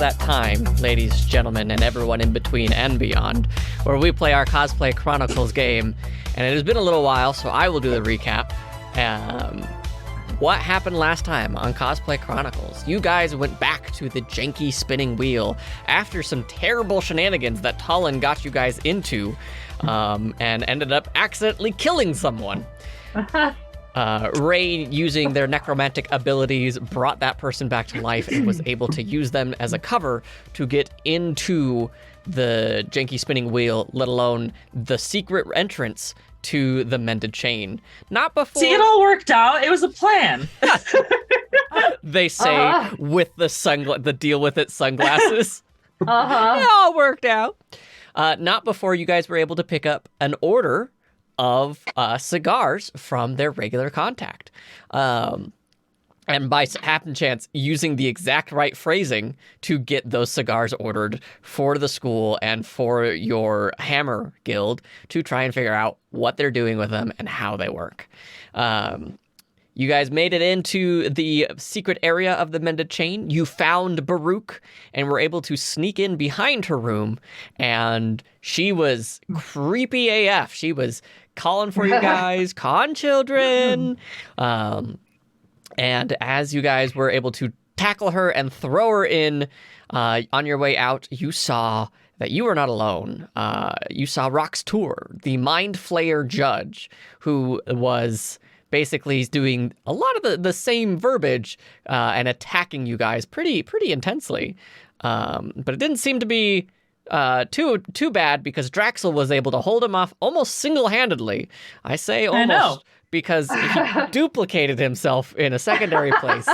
that time, ladies, gentlemen, and everyone in between and beyond, where we play our Cosplay Chronicles game. And it has been a little while, so I will do the recap. What happened last time on Cosplay Chronicles? You guys went back to the janky spinning wheel after some terrible shenanigans that Tullen got you guys into, and ended up accidentally killing someone. Ray, using their necromantic abilities, brought that person back to life and was able to use them as a cover to get into the janky spinning wheel, let alone the secret entrance to the mended chain. Not before... See, it all worked out. It was a plan. They say with the deal with it sunglasses. It all worked out. Not before you guys were able to pick up an order of cigars from their regular contact. And by happen chance, using the exact right phrasing to get those cigars ordered for the school and for your Hammer Guild to try and figure out what they're doing with them and how they work. You guys made it into the secret area of the mended chain. You found Baruch and were able to sneak in behind her room, and she was creepy AF. She was calling for you guys, con children. And as you guys were able to tackle her and throw her in on your way out, you saw that you were not alone. You saw Rox Tour, the Mind Flayer judge, who was basically doing a lot of the same verbiage and attacking you guys pretty intensely. But it didn't seem to be too bad, because Draxel was able to hold him off almost single-handedly. I say almost, because he duplicated himself in a secondary place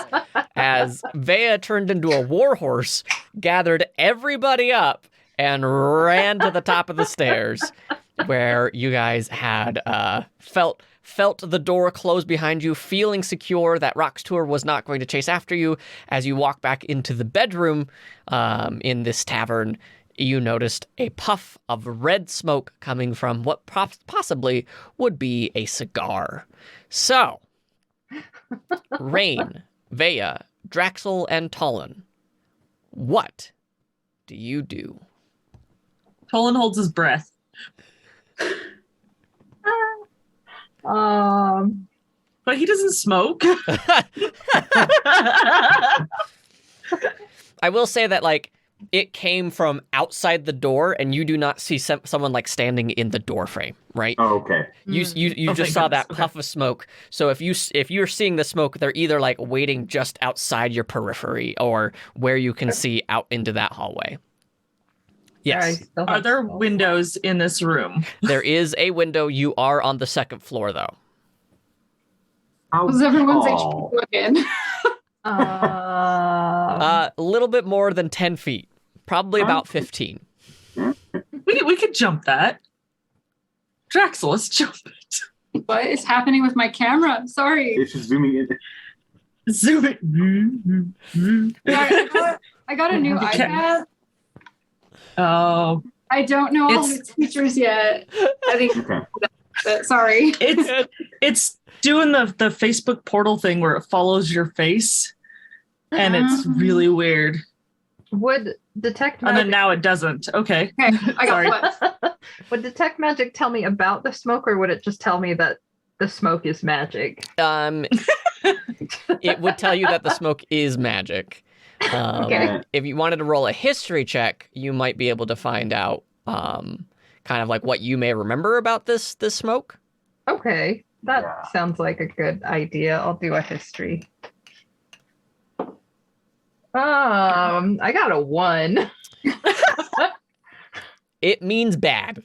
as Vea turned into a warhorse, gathered everybody up, and ran to the top of the stairs, where you guys had felt the door close behind you, feeling secure that Rox Tour was not going to chase after you. As you walk back into the bedroom in this tavern, you noticed a puff of red smoke coming from what possibly would be a cigar. So, Rain, Vea, Draxel, and Tullen, what do you do? Tullen holds his breath. But he doesn't smoke. I will say that, like, it came from outside the door, and you do not see someone like standing in the door frame, right? Oh, okay. You just saw that puff of smoke. So if you're seeing the smoke, they're either like waiting just outside your periphery or where you can see out into that hallway. Yes. Are there windows in this room? There is a window. You are on the second floor, though. Was everyone's HP looking? A little bit more than 10 feet. Probably about 15. We could jump that. Draxel, let's jump it. What is happening with my camera? Sorry. It's just zooming in. Zoom it. I got a new iPad. Oh. I don't know all its features yet. I think. Sorry. It's doing the Facebook portal thing where it follows your face, and it's really weird. Would detect magic... And then now it doesn't. Okay. I got what? Would detect magic tell me about the smoke, or would it just tell me that the smoke is magic? It would tell you that the smoke is magic. Okay. If you wanted to roll a history check, you might be able to find out kind of like what you may remember about this smoke. Okay. That sounds like a good idea. I'll do a history. I got a 1. It means bad.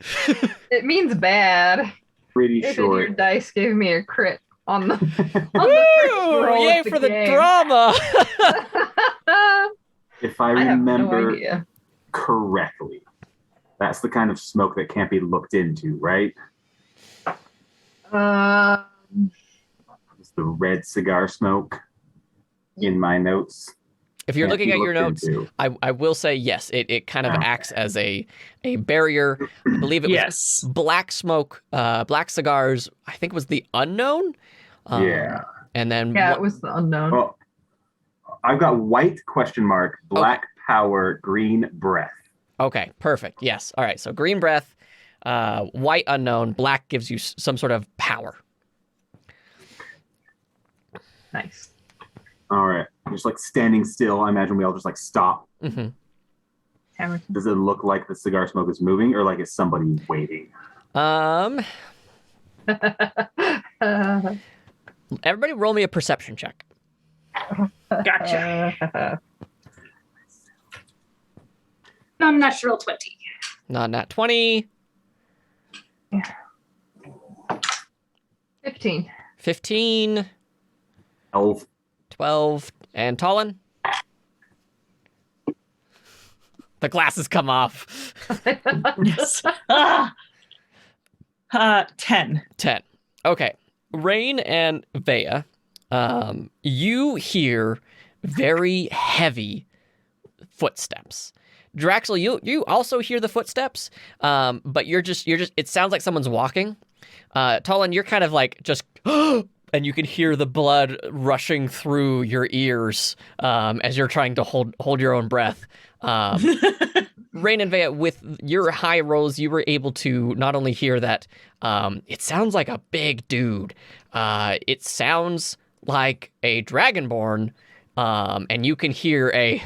It means bad. Pretty Maybe short. Your dice gave me a crit on the first Woo! roll Yay of the for game. the drama! If I I have no remember idea. correctly, that's the kind of smoke that can't be looked into, right? It's the red cigar smoke in my notes. If you're Can't looking be at your looked notes, into. I will say yes. It kind of acts as a barrier. I believe it was black smoke, black cigars. I think was the unknown. Yeah. And then it was the unknown. Well, I've got white question mark, black power, green breath. Okay, perfect. Yes. All right. So green breath, white unknown, black gives you some sort of power. Nice. All right. Just like standing still, I imagine we all just like stop. Mm-hmm. Does it look like the cigar smoke is moving, or like is somebody waiting? Everybody roll me a perception check. Gotcha. Non-natural 20. Not nat 20. 15. 15. 12. 12. And Tallin? The glasses come off. Yes. 10. 10. Okay. Rain and Vea, you hear very heavy footsteps. Draxel, you also hear the footsteps, but you're just it sounds like someone's walking. Tolan, you're kind of like just and you can hear the blood rushing through your ears as you're trying to hold your own breath. Rain and Vea, with your high rolls, you were able to not only hear that it sounds like a big dude. It sounds like a dragonborn, and you can hear a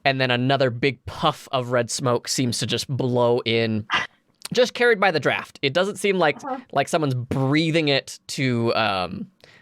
and then another big puff of red smoke seems to just blow in, just carried by the draft. It doesn't seem like someone's breathing it to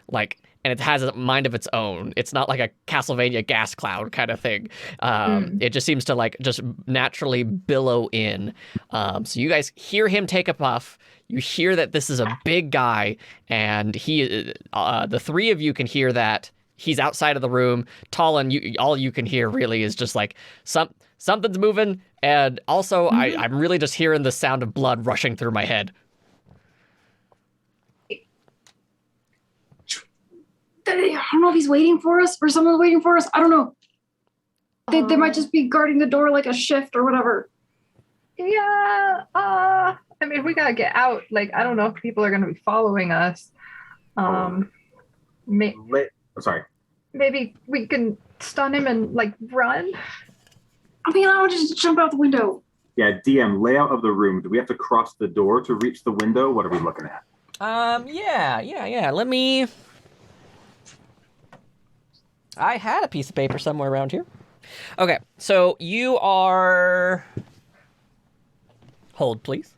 like, and it has a mind of its own. It's not like a Castlevania gas cloud kind of thing. It just seems to like just naturally billow in. So you guys hear him take a puff. You hear that this is a big guy, and he, the three of you can hear that he's outside of the room. Tallin, all you can hear really is just like something's moving, and also I'm really just hearing the sound of blood rushing through my head. I don't know if he's waiting for us or someone's waiting for us. I don't know. They might just be guarding the door like a shift or whatever. Yeah. I mean, we gotta get out. Like, I don't know if people are gonna be following us. Sorry. Maybe we can stun him and like run. I mean, I'll just jump out the window. Yeah, DM, layout of the room. Do we have to cross the door to reach the window? What are we looking at? Yeah. Let me... I had a piece of paper somewhere around here. Okay, so you are... Hold, please.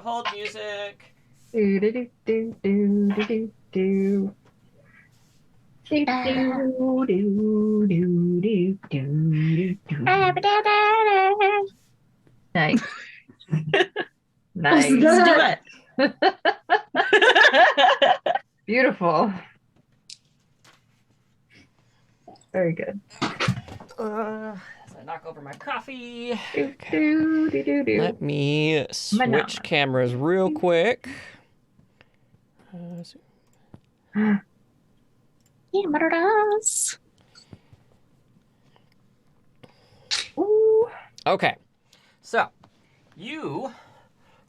Hold music. Do do do do do do do. Do do do do do do. Nice. Nice. Let's do it. Beautiful. Very good. As I knock over my coffee. Do, do, do, do, do. Let me switch cameras real quick. Cameras. Ooh. Okay, so you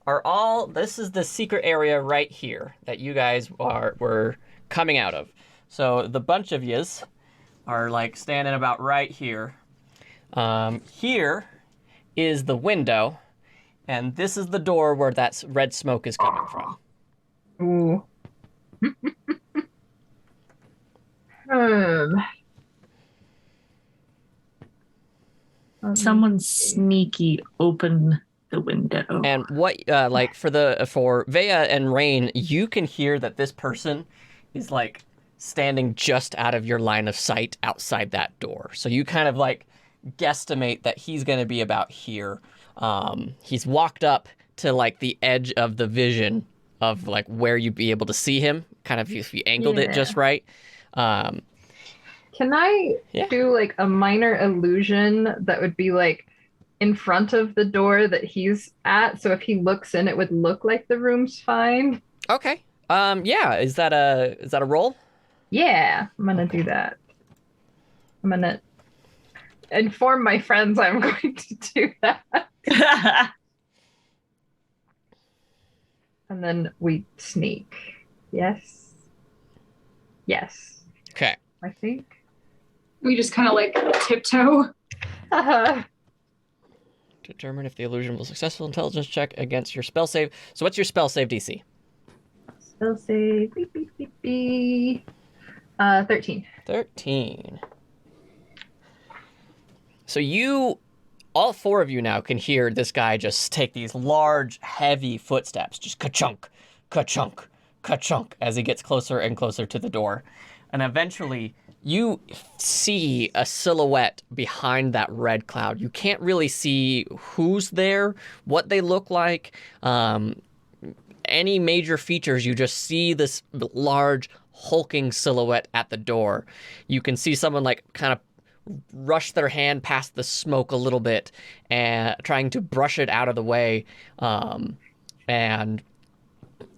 are all. This is the secret area right here that you guys were coming out of. So the bunch of yous are like standing about right here. Here is the window, and this is the door where that red smoke is coming from. Ooh. Someone sneaky open the window. And what, like for Vea and Rain, you can hear that this person is like standing just out of your line of sight outside that door. So you kind of like guesstimate that he's going to be about here. He's walked up to like the edge of the vision of like where you'd be able to see him, kind of if you angled it just right. Can I do like a minor illusion that would be like in front of the door that he's at? So if he looks in, it would look like the room's fine. Okay. Yeah. Is that a roll? Yeah, I'm gonna do that. I'm gonna inform my friends I'm going to do that. And then we sneak. Yes. Yes. Okay. I think. We just kind of like tiptoe. Determine if the illusion will successful intelligence check against your spell save. So what's your spell save DC? Spell save. Beep, beep, beep, beep. 13. 13. So you, all four of you now can hear this guy just take these large, heavy footsteps, just ka-chunk, ka-chunk, ka-chunk, as he gets closer and closer to the door. And eventually, you see a silhouette behind that red cloud. You can't really see who's there, what they look like, any major features. You just see this large, hulking silhouette at the door. You can see someone like kind of rush their hand past the smoke a little bit and trying to brush it out of the way. And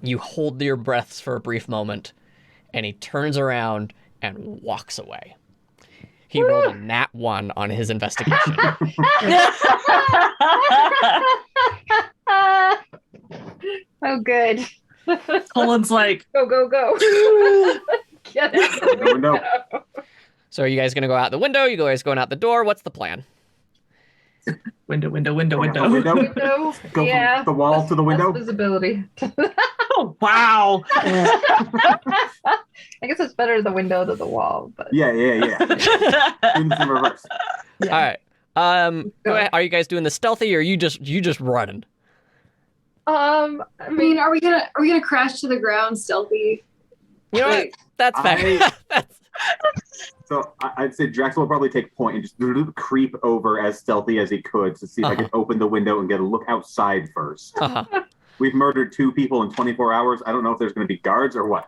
you hold your breaths for a brief moment, and he turns around and walks away. He rolled a nat 1 on his investigation. Oh, good. Colin's like, Go, go, go. Get out the window. So are you guys going to go out the window? You guys going out the door? What's the plan? window. Window. Go Yeah. from the wall to the window. Less visibility. Oh, wow. I guess it's better the window to the wall, but Yeah. In reverse. yeah. All right. Go ahead. Are you guys doing the stealthy, or are you just running? I I mean, are we gonna crash to the ground stealthy? You know what? That's fair. So I'd say Drax will probably take point and just creep over as stealthy as he could to see if I can open the window and get a look outside first. We've murdered 2 people in 24 hours. I don't know if there's going to be guards or what.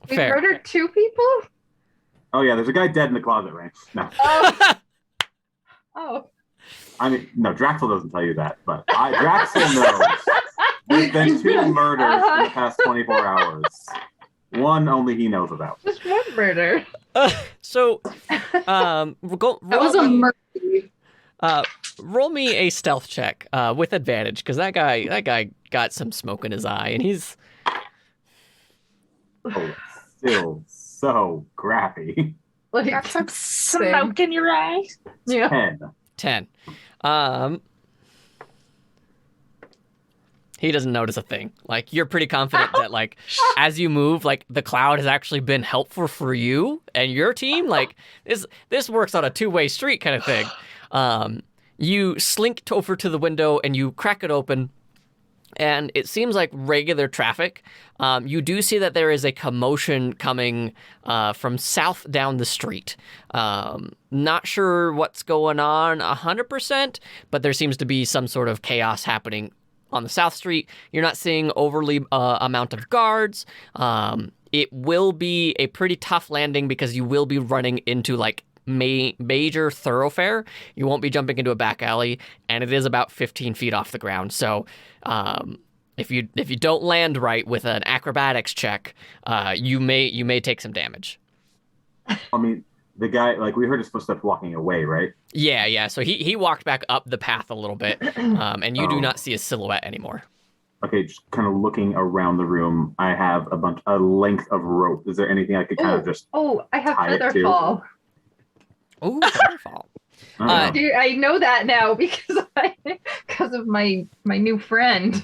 we Fair. murdered 2 people? Oh yeah, there's a guy dead in the closet, right? No, Oh. I mean, no, Draxel doesn't tell you that, but Draxel knows. There's been 2 murders in the past 24 hours. One only he knows about. Just one murder. So, That was a murder. roll me a stealth check with advantage, because that guy got some smoke in his eye, and he's Still so crappy. Like, Got some Same. smoke in your eye. yeah. 10. 10. He doesn't notice a thing. Like, you're pretty confident that, like, as you move, like, the cloud has actually been helpful for you and your team. Like, this works on a two-way street kind of thing. You slink over to the window and you crack it open, and it seems like regular traffic. You do see that there is a commotion coming from south down the street. Not sure what's going on 100%, but there seems to be some sort of chaos happening on the south street. You're not seeing overly amount of guards. It will be a pretty tough landing because you will be running into like major thoroughfare. You won't be jumping into a back alley, and it is about 15 feet off the ground. So if you don't land right with an acrobatics check, you may take some damage. I mean, the guy, like, we heard his footsteps walking away, right? Yeah. So he walked back up the path a little bit, and you do not see a silhouette anymore. Okay, just kind of looking around the room. I have a length of rope. Is there anything I could kind of just... I have tie it to? Featherfall. Ooh, waterfall. Dude, I know that now because of my new friend.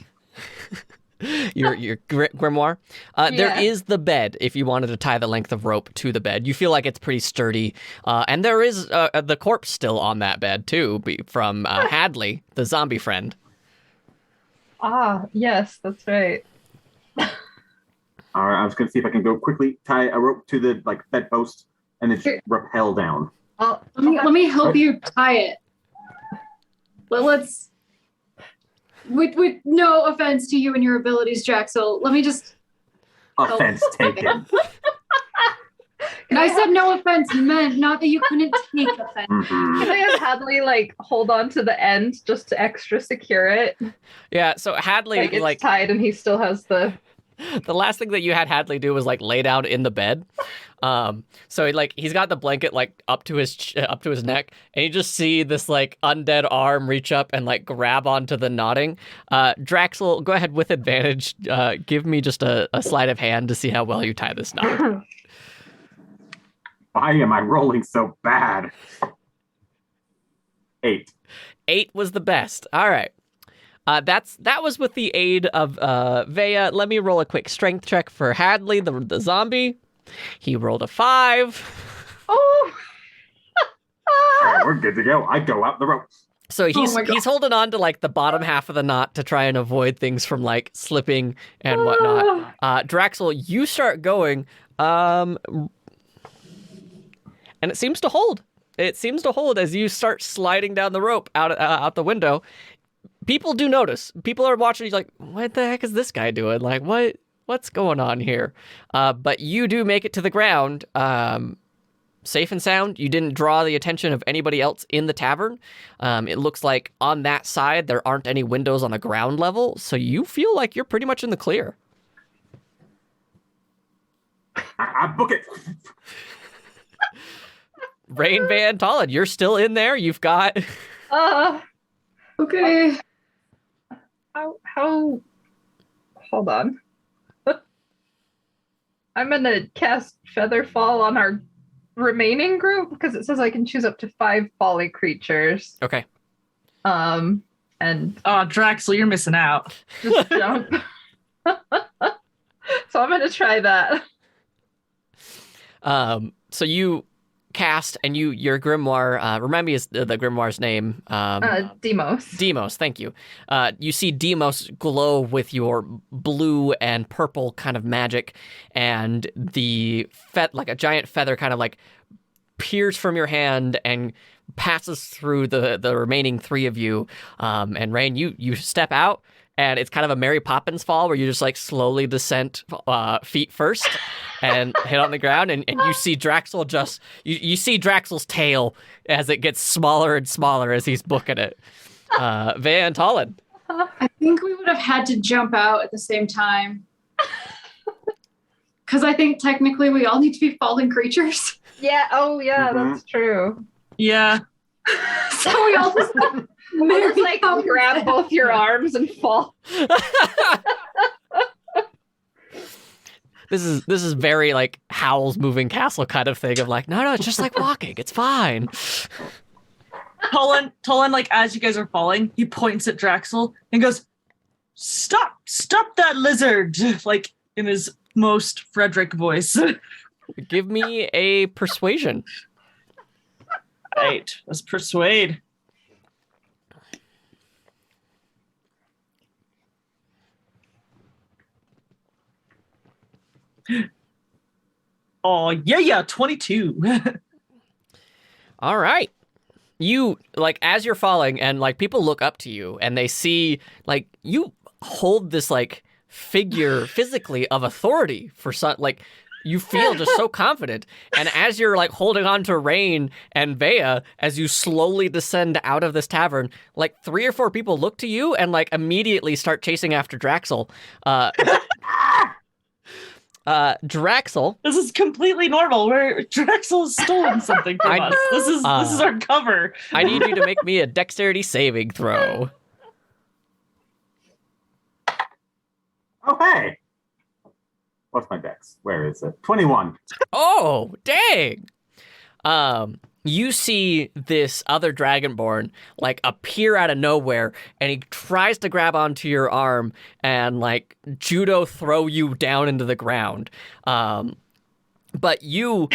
your grimoire. There Yeah. is the bed if you wanted to tie the length of rope to the bed. You feel like it's pretty sturdy. And there is the corpse still on that bed too, from Hadley, the zombie friend. Ah, yes, that's right. All right, I was going to see if I can go quickly tie a rope to the bedpost and then just rappel down. Let me help you tie it. Let's. With no offense to you and your abilities, Jaxel, let me just. Offense taken. And I said no offense meant not that you couldn't take offense. Mhm. Can I have Hadley hold on to the end just to extra secure it? Yeah, so Hadley It's tied and he still has the The last thing that you had Hadley do was like lay down in the bed. So he's got the blanket like up to his neck, and you just see this like undead arm reach up and like grab onto the knotting. Draxel, go ahead with advantage. Give me just a sleight of hand to see how well you tie this knot. Why am I rolling so bad? 8. 8 was the best. All right. That was with the aid of Vea. Let me roll a quick strength check for Hadley, the zombie. He rolled a 5. Oh! All right, we're good to go. I go out the rope. So he's holding on to like the bottom half of the knot to try and avoid things from like slipping and whatnot. Draxel, you start going, and it seems to hold. It seems to hold as you start sliding down the rope out the window. People do notice. People are watching. He's like, what the heck is this guy doing? Like, what's going on here? But you do make it to the ground, safe and sound. You didn't draw the attention of anybody else in the tavern. It looks like on that side, there aren't any windows on the ground level. So you feel like you're pretty much in the clear. I book it. Rain Van Tallinn, you're still in there. You've got... Okay. How hold on. I'm gonna cast Feather Fall on our remaining group because it says I can choose up to 5 falling creatures. Okay. And Oh, Draxel, you're missing out. just jump. So I'm gonna try that. So you cast and your grimoire, remind me the grimoire's name. Demos. Demos, thank you. You see Demos glow with your blue and purple kind of magic, and the like a giant feather kind of like peers from your hand and passes through the remaining 3 of you. And Rain, you step out, and it's kind of a Mary Poppins fall where you just like slowly descend feet first and hit on the ground, and you see Draxel you see Draxel's tail as it gets smaller and smaller as he's booking it. Van Tallinn. I think we would have had to jump out at the same time. Because I think technically we all need to be fallen creatures. Yeah, Mhm. that's true. Yeah. So we all just We'll just like grab both your arms and fall. This is very like Howl's Moving Castle kind of thing of like, no, it's just like walking. It's fine. Tolan, like as you guys are falling, he points at Draxel and goes, stop that lizard, like in his most Frederick voice. Give me a persuasion. Right, let's persuade. Oh, yeah, 22. All right. You, like, as you're falling and, like, people look up to you and they see, like, you hold this, like, figure physically of authority for some, like, you feel just so confident. And as you're, like, holding on to Rain and Vea, as you slowly descend out of this tavern, like, 3 or 4 people look to you and, like, immediately start chasing after Draxel. Draxel. This is completely normal. Where Draxel has stolen something from us. This is our cover. I need you to make me a dexterity saving throw. Oh, hey. What's my dex? Where is it? 21. Oh, dang. You see this other Dragonborn like appear out of nowhere, and he tries to grab onto your arm and like judo throw you down into the ground. But you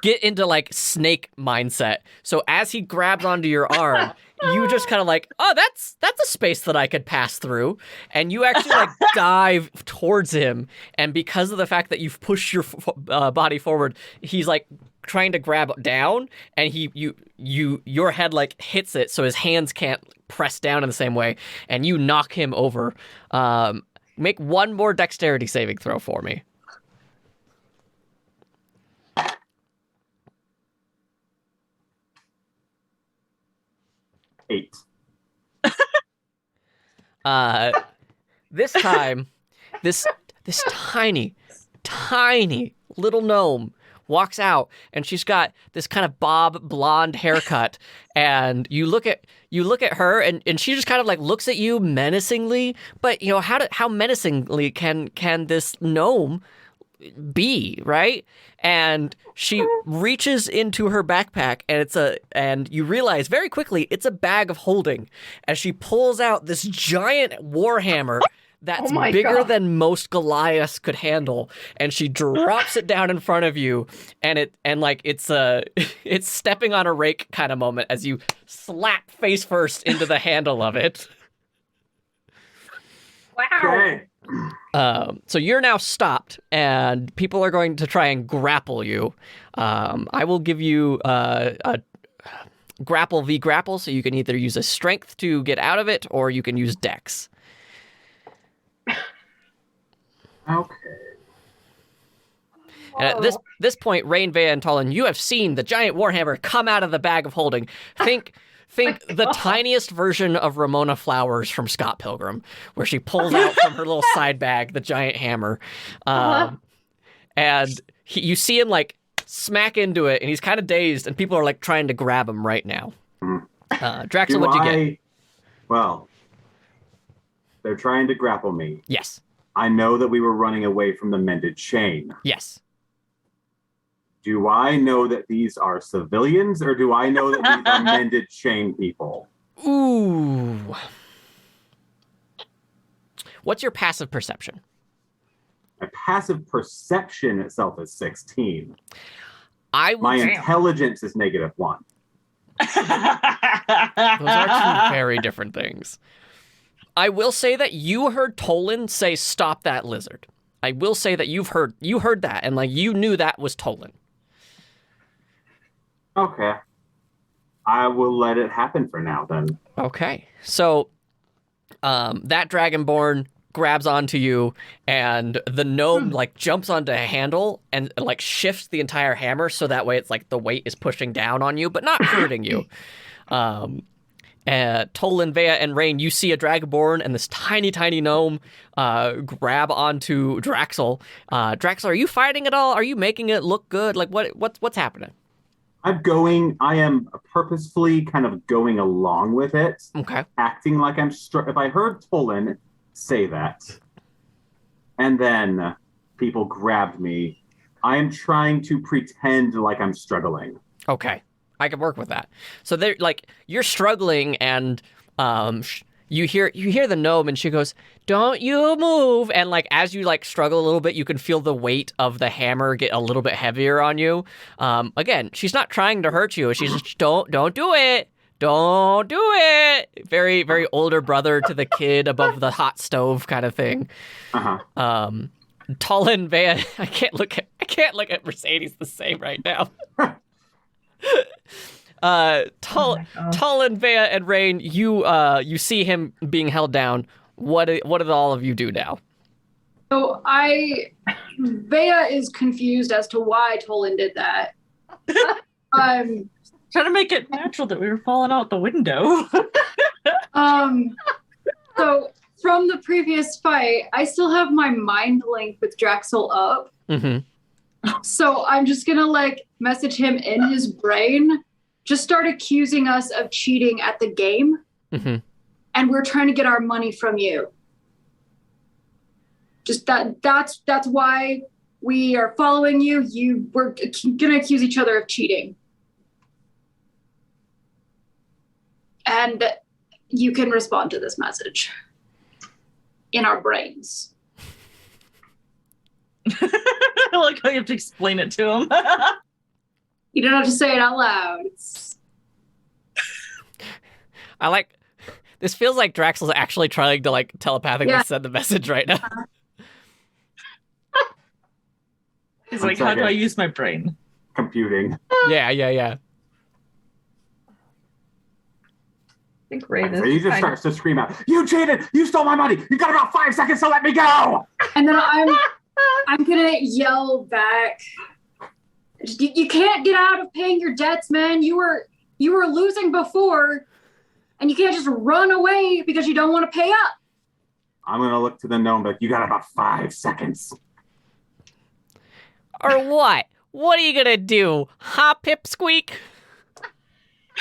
get into like snake mindset. So as he grabs onto your arm, you just kind of like, oh, that's a space that I could pass through. And you actually like dive towards him. And because of the fact that you've pushed your body forward, he's like trying to grab down, and your head like hits it, so his hands can't press down in the same way, and you knock him over. Make one more dexterity saving throw for me. Eight. This time, this tiny little gnome walks out, and she's got this kind of bob blonde haircut, and you look at her, and she just kind of like looks at you menacingly. But how menacingly can this gnome be, right? And she reaches into her backpack, and you realize very quickly it's a bag of holding, as she pulls out this giant warhammer that's bigger than most Goliaths could handle, and she drops it down in front of you, and it's stepping on a rake kind of moment as you slap face first into the handle of it. Wow. Okay. So you're now stopped, and people are going to try and grapple you. I will give you a grapple v grapple, so you can either use a strength to get out of it, or you can use dex. Okay. And at this point, Rain, Vea, and Tolan, you have seen the giant warhammer come out of the bag of holding. Think the tiniest version of Ramona Flowers from Scott Pilgrim, where she pulls out from her little side bag the giant hammer. And you see him like smack into it, and he's kind of dazed, and people are like trying to grab him right now. Draxel, what'd you get? Well, they're trying to grapple me. Yes. I know that we were running away from the mended chain. Yes. Do I know that these are civilians, or do I know that these are mended chain people? Ooh. What's your passive perception? My passive perception itself is 16. My intelligence is -1. Those are two very different things. I will say that you heard Tolan say, "Stop that lizard." I will say that you heard that, and like you knew that was Tolan. Okay. I will let it happen for now then. Okay. So that Dragonborn grabs onto you, and the gnome like jumps onto a handle and like shifts the entire hammer, so that way it's like the weight is pushing down on you, but not hurting you. Tolan, Vea, and Rain, you see a Dragonborn and this tiny gnome grab onto Draxel. Draxel, are you fighting at all? Are you making it look good? Like what's happening? I am purposefully kind of going along with it. Okay. Acting like I'm if I heard Tolan say that, and then people grabbed me, I am trying to pretend like I'm struggling. Okay. I can work with that. So they're like, you're struggling, and you hear the gnome, and she goes, "Don't you move!" And like as you like struggle a little bit, you can feel the weight of the hammer get a little bit heavier on you. Again, she's not trying to hurt you. She's just don't do it. Don't do it. Very, very older brother to the kid above the hot stove kind of thing. Tolan, Vea, I can't look at Mercedes the same right now. Tolan, Vea, and Rain, you see him being held down. What do all of you do now? So Vea is confused as to why Tolan did that. Trying to make it natural that we were falling out the window. So from the previous fight, I still have my mind link with Draxel up. Mm-hmm. So I'm just gonna like message him in his brain. Just start accusing us of cheating at the game. Mm-hmm. And we're trying to get our money from you. Just that's why we are following you. We're gonna accuse each other of cheating. And you can respond to this message in our brains. I like how you have to explain it to him. You don't have to say it out loud. This feels like Draxel's actually trying to like telepathically send the message right now. He's like, how do I use my brain? Computing. Yeah. I think Raven. So he just starts to scream out, "You cheated! You stole my money! You got about 5 seconds to let me go!" And then I'm gonna yell back. You can't get out of paying your debts, man. You were losing before, and you can't just run away because you don't want to pay up. I'm going to look to the gnome, but you got about 5 seconds. Or what? What are you gonna do? Hop, pipsqueak?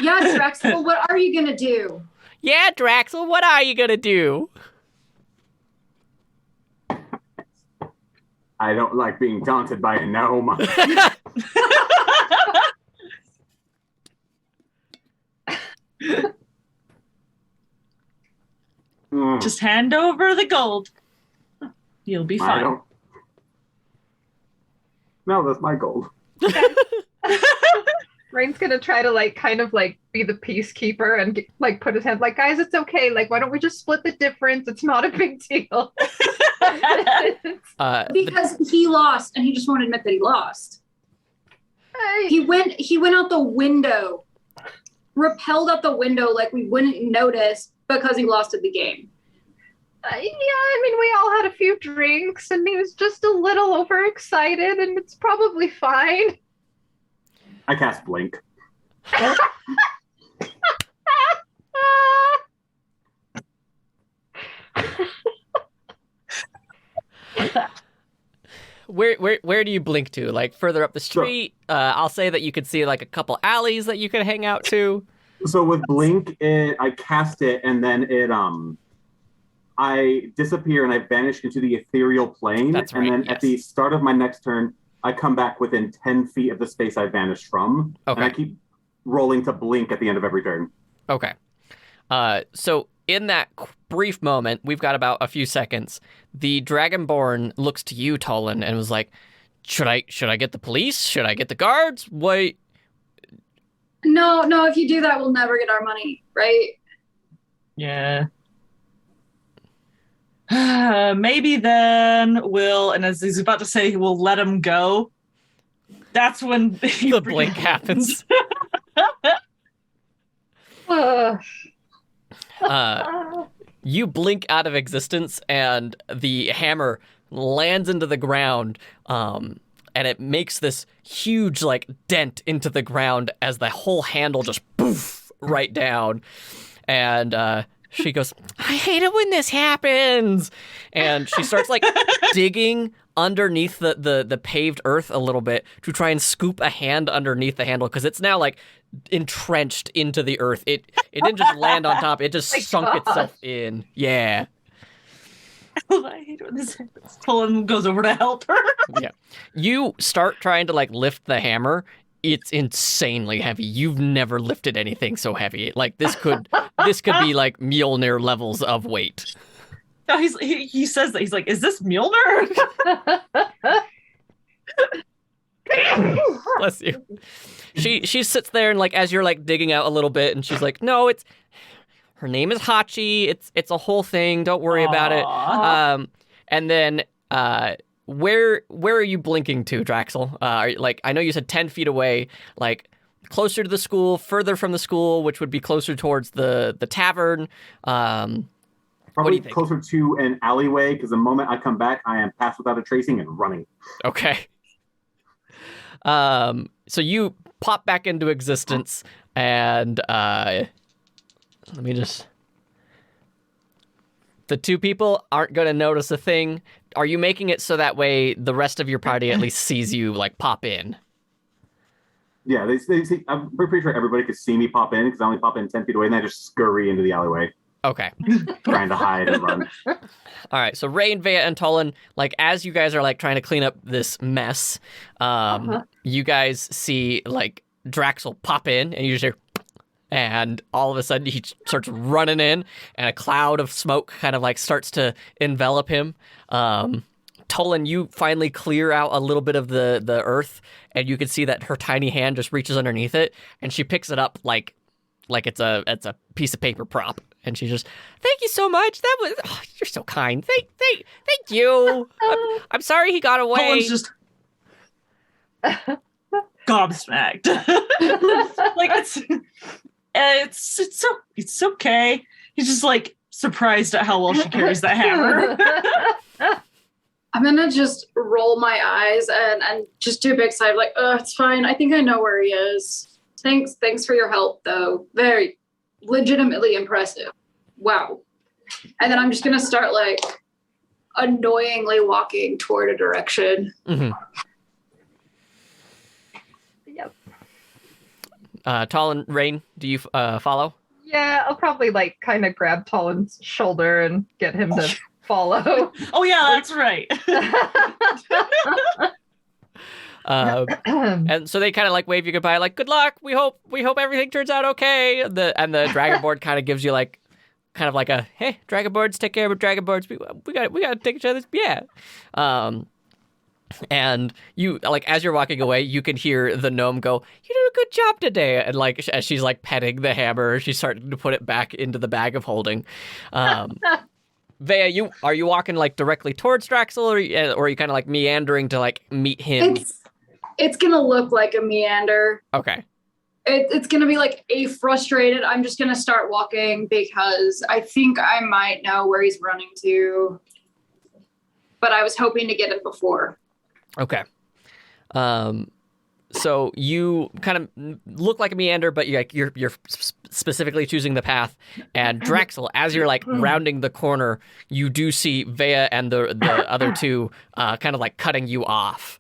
Yeah, Drexel, what are you gonna do? Yeah, Draxel, what are you gonna do? I don't like being taunted by a gnome. Just hand over the gold. You'll be I fine. don't. No, that's my gold. Rain's gonna try to kind of be the peacekeeper and put his hand guys, it's okay. Why don't we just split the difference? It's not a big deal. Because he lost, and he just won't admit that he lost. He went out the window, repelled out the window like we wouldn't notice because he lost at the game. Yeah, I mean, we all had a few drinks, and he was just a little overexcited, and it's probably fine. I cast Blink. Where do you blink to? Further up the street? I'll say that you could see a couple alleys that you could hang out to. So with Blink, I cast it, and then I disappear and I vanish into the ethereal plane. That's right, and then yes. at the start of my next turn, I come back within 10 feet of the space I vanished from. Okay. And I keep rolling to blink at the end of every turn. Okay. So in that brief moment, we've got about a few seconds. The Dragonborn looks to you, Tolan, and was like, should I get the police? Should I get the guards? Wait. No, if you do that, we'll never get our money, right? Yeah. Maybe then we'll, and as he's about to say, we'll let him go. That's when The blink happens. You blink out of existence, and the hammer lands into the ground, and it makes this huge dent into the ground as the whole handle just poof right down. And she goes, I hate it when this happens. And she starts digging underneath the paved earth a little bit to try and scoop a hand underneath the handle, because it's now entrenched into the earth. It didn't just land on top, it just sunk itself in. Yeah. I hate when this happens. Colin goes over to help her. Yeah. You start trying to lift the hammer. It's insanely heavy. You've never lifted anything so heavy. This could be Mjolnir levels of weight. No, he says that. He's like, is this Mjolnir? Bless you. She sits there and as you're digging out a little bit, and she's like, no, her name is Hachi. It's a whole thing. Don't worry about it. And then where are you blinking to, Draxel? I know you said 10 feet away, closer to the school, further from the school, which would be closer towards the tavern. Probably closer to an alleyway, because the moment I come back, I am passed without a tracing and running. Okay. So you pop back into existence, and let me just... The two people aren't going to notice a thing. Are you making it so that way the rest of your party at least sees you pop in? Yeah, they see. I'm pretty sure everybody could see me pop in, because I only pop in 10 feet away, and I just scurry into the alleyway. Okay. Trying to hide and run. All right, so Rain, Vea, and Tolan, as you guys are trying to clean up this mess, you guys see Draxel pop in, and you just hear, and all of a sudden he starts running in, and a cloud of smoke kind of starts to envelop him. Tolan, you finally clear out a little bit of the earth, and you can see that her tiny hand just reaches underneath it, and she picks it up like it's a piece of paper prop. And she just, thank you so much. That was, you're so kind. Thank you. I'm sorry he got away. Colin's just gobsmacked. It's okay. He's just surprised at how well she carries that hammer. I'm gonna just roll my eyes and just do a big sigh it's fine. I think I know where he is. Thanks for your help, though. Very legitimately impressive. Wow. And then I'm just gonna start like annoyingly walking toward a direction. Mm-hmm. Yep. Tall and Rain, do you follow? Yeah, I'll probably like kind of grab Talon's shoulder and get him to follow. Oh yeah, that's right. And so they kind of like wave you goodbye, like good luck. We hope everything turns out okay. And the Dragonborn kind of gives you like kind of like a hey, Dragonborns, take care of Dragonborns. We got to take each other's And you like as you're walking away, you can hear the gnome go, "You did a good job today." And like as she's like petting the hammer, she's starting to put it back into the bag of holding. Vea, are you walking like directly towards Draxel, or are you kind of like meandering to like meet him? It's gonna look like a meander. Okay. It's gonna be like a frustrated. I'm just gonna start walking because I think I might know where he's running to, but I was hoping to get him before. Okay. So you kind of look like a meander, but you're specifically choosing the path. And Draxel, as you're like rounding the corner, you do see Vea and the other two kind of like cutting you off.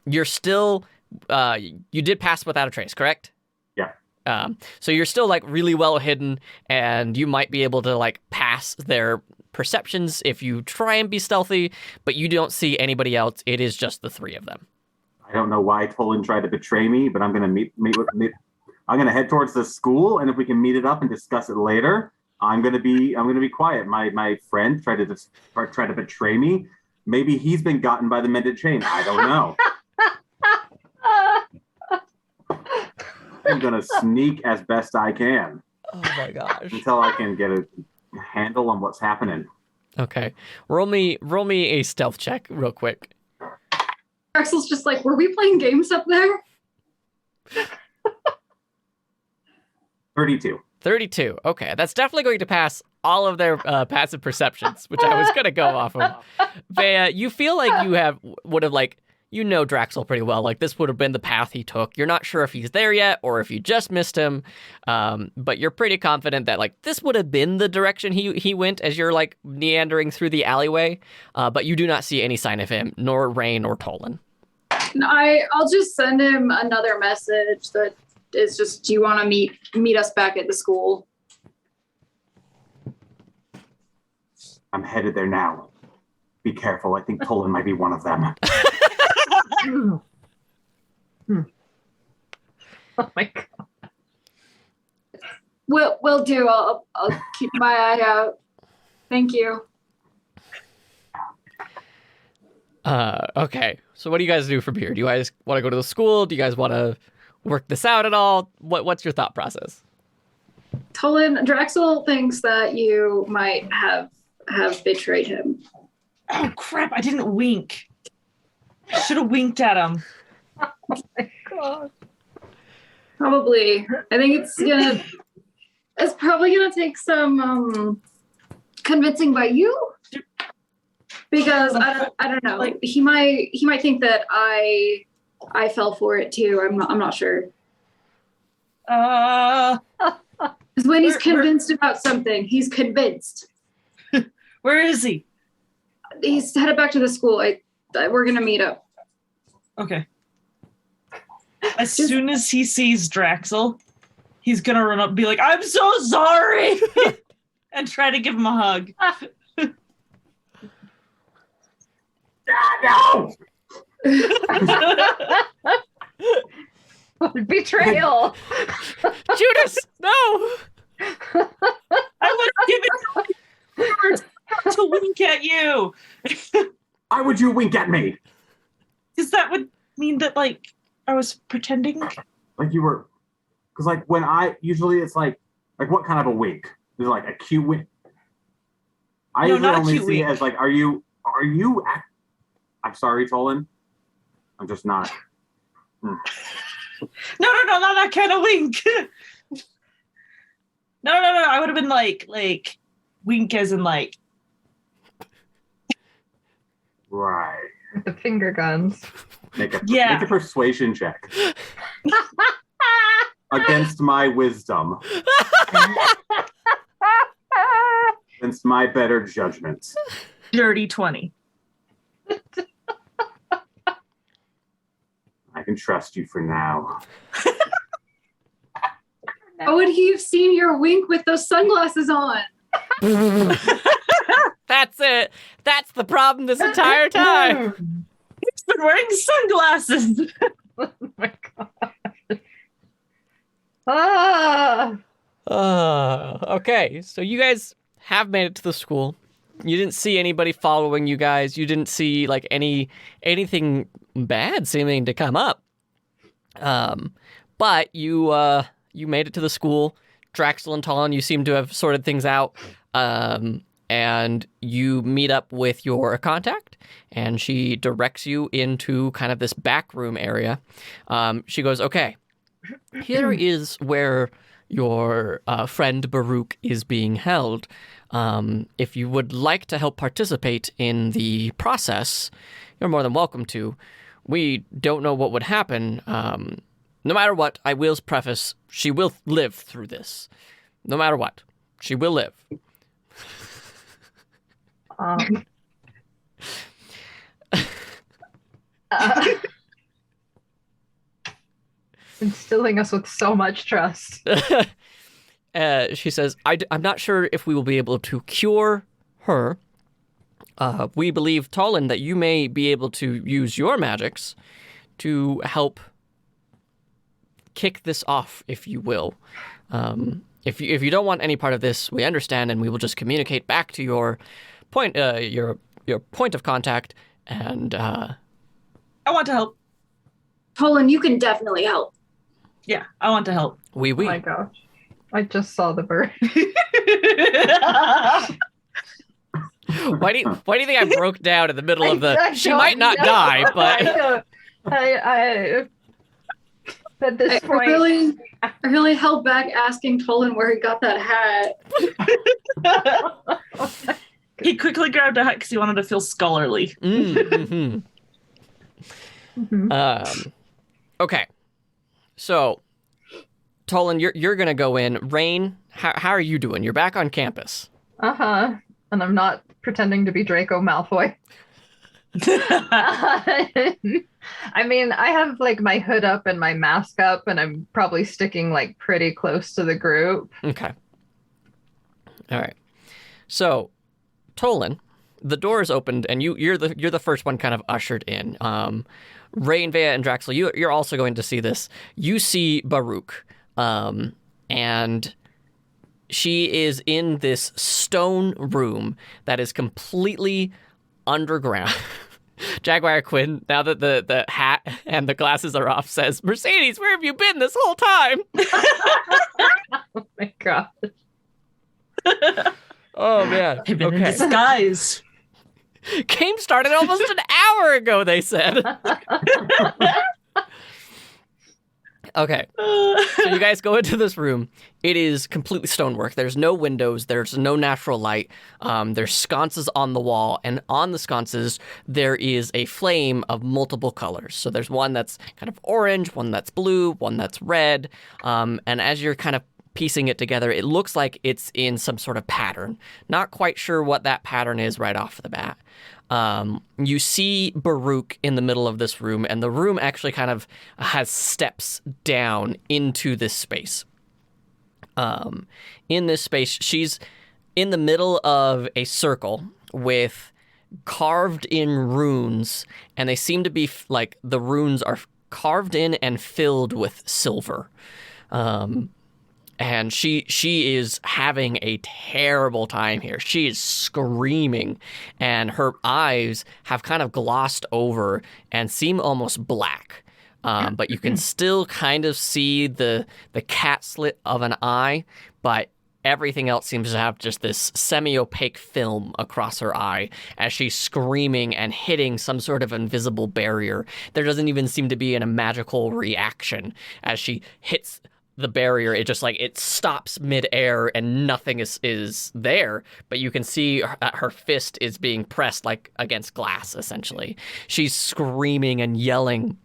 You're still you did pass without a trace, correct? Yeah. So you're still like really well hidden, and you might be able to like pass their perceptions if you try and be stealthy, but you don't see anybody else. It is just the three of them. I don't know why Tolan tried to betray me, but I'm going to meet I'm going to head towards the school, and if we can meet it up and discuss it later, I'm going to be quiet. My friend tried to betray me. Maybe he's been gotten by the mended chain. I don't know. I'm going to sneak as best I can. Oh my gosh. Until I can get a handle on what's happening. Okay. Roll me a stealth check real quick. Axel's just like, were we playing games up there? 32. 32. Okay, that's definitely going to pass all of their passive perceptions, which I was going to go off of. Vea, you feel like you would have like, you know Draxel pretty well. Like this would have been the path he took. You're not sure if he's there yet or if you just missed him, but you're pretty confident that like this would have been the direction he went as you're like meandering through the alleyway. But you do not see any sign of him, nor Rain or Tolan. I'll just send him another message that is just, do you want to meet us back at the school? I'm headed there now. Be careful. I think Tolan might be one of them. Oh my god. Will do. I'll keep my eye out. Thank you. Okay. So what do you guys do from here? Do you guys want to go to the school? Do you guys want to work this out at all? What's your thought process? Tolan, Draxel thinks that you might have betrayed him. Oh crap, I didn't wink. I should have winked at him. Oh my god. Probably. I think it's probably gonna take some convincing by you. Because I don't know. Like he might think that I fell for it too. I'm not sure. Because when he's convinced about something, he's convinced. Where is he? He's headed back to the school. We're gonna meet up. Okay. As soon as he sees Draxel, he's gonna run up and be like, "I'm so sorry," and try to give him a hug. No! Betrayal. Judas, no! I would have given words to wink at you. Why would you wink at me? Because that would mean that, like, I was pretending. Like you were, because like when usually it's like what kind of a wink? Is it like a cute wink? I usually only see it as like, are you? I'm sorry, Tolan. I'm just not. No, not that kind of wink. No. I would have been like wink as in like. Right. With the finger guns. Make a persuasion check. Against my wisdom. The against my better judgment. Dirty 20. I can trust you for now. How would he have seen your wink with those sunglasses on? That's it. That's the problem this entire time. He's been wearing sunglasses. Oh my god. Okay, so you guys have made it to the school. You didn't see anybody following you guys. You didn't see like anything bad seeming to come up. But you made it to the school. Draxel and Talon, you seem to have sorted things out. And you meet up with your contact, and she directs you into kind of this back room area. She goes, okay, here is where your friend Baruch is being held. If you would like to help participate in the process, you're more than welcome to. We don't know what would happen. No matter what, I will preface, she will live through this. No matter what, she will live. Instilling us with so much trust. She says, I'm not sure if we will be able to cure her. We believe, Talon, that you may be able to use your magics to help kick this off, if you will. If you don't want any part of this, we understand, and we will just communicate back to your point, your point of contact, and I want to help. Tolan, you can definitely help. Yeah, I want to help. Oui. Oh my gosh. I just saw the bird. Why do you think I broke down in the middle of the? She might not know. die, but I at this point, I really held back asking Tolan where he got that hat. He quickly grabbed a hat because he wanted to feel scholarly. Mm-hmm. Okay, so Tolan, you're gonna go in. Rain, how are you doing? You're back on campus. and I'm not pretending to be Draco Malfoy. I mean, I have like my hood up and my mask up, and I'm probably sticking like pretty close to the group. Okay. All right. So, Tolan, the door is opened, and you're the first one kind of ushered in. Rain, Vea, and Draxel, you're also going to see this. You see Baruch, and she is in this stone room that is completely underground. Jaguar Quinn, now that the hat and the glasses are off, says, Mercedes, where have you been this whole time? Oh my god. Oh, man. I've been in disguise. Game started almost an hour ago, they said. Okay. So you guys go into this room. It is completely stonework. There's no windows. There's no natural light. There's sconces on the wall. And on the sconces, there is a flame of multiple colors. So there's one that's kind of orange, one that's blue, one that's red. And as you're kind of piecing it together, it looks like it's in some sort of pattern. Not quite sure what that pattern is right off the bat. You see Baruch in the middle of this room, and the room actually kind of has steps down into this space. In this space, she's in the middle of a circle with carved in runes, and they seem to be like the runes are carved in and filled with silver. And she is having a terrible time here. She is screaming, and her eyes have kind of glossed over and seem almost black. But you can still kind of see the cat slit of an eye, but everything else seems to have just this semi-opaque film across her eye as she's screaming and hitting some sort of invisible barrier. There doesn't even seem to be a magical reaction as she hits the barrier. It just it stops midair and nothing is there, but you can see that her fist is being pressed like against glass, essentially. She's screaming and yelling.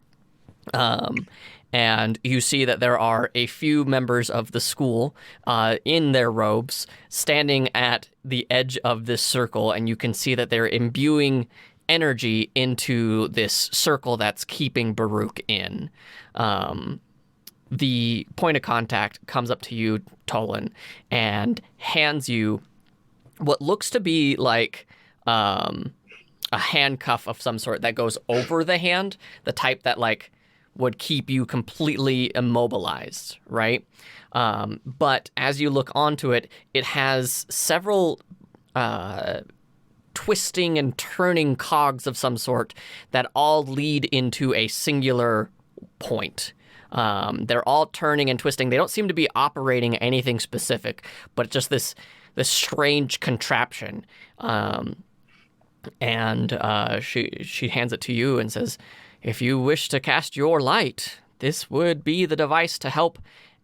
and you see that there are a few members of the school in their robes standing at the edge of this circle, and you can see that they're imbuing energy into this circle that's keeping Baruch in. The point of contact comes up to you, Tolan, and hands you what looks to be like a handcuff of some sort that goes over the hand, the type that like would keep you completely immobilized, right? But as you look onto it, it has several twisting and turning cogs of some sort that all lead into a singular point. They're all turning and twisting. They don't seem to be operating anything specific, but just this strange contraption. And she hands it to you and says, if you wish to cast your light, this would be the device to help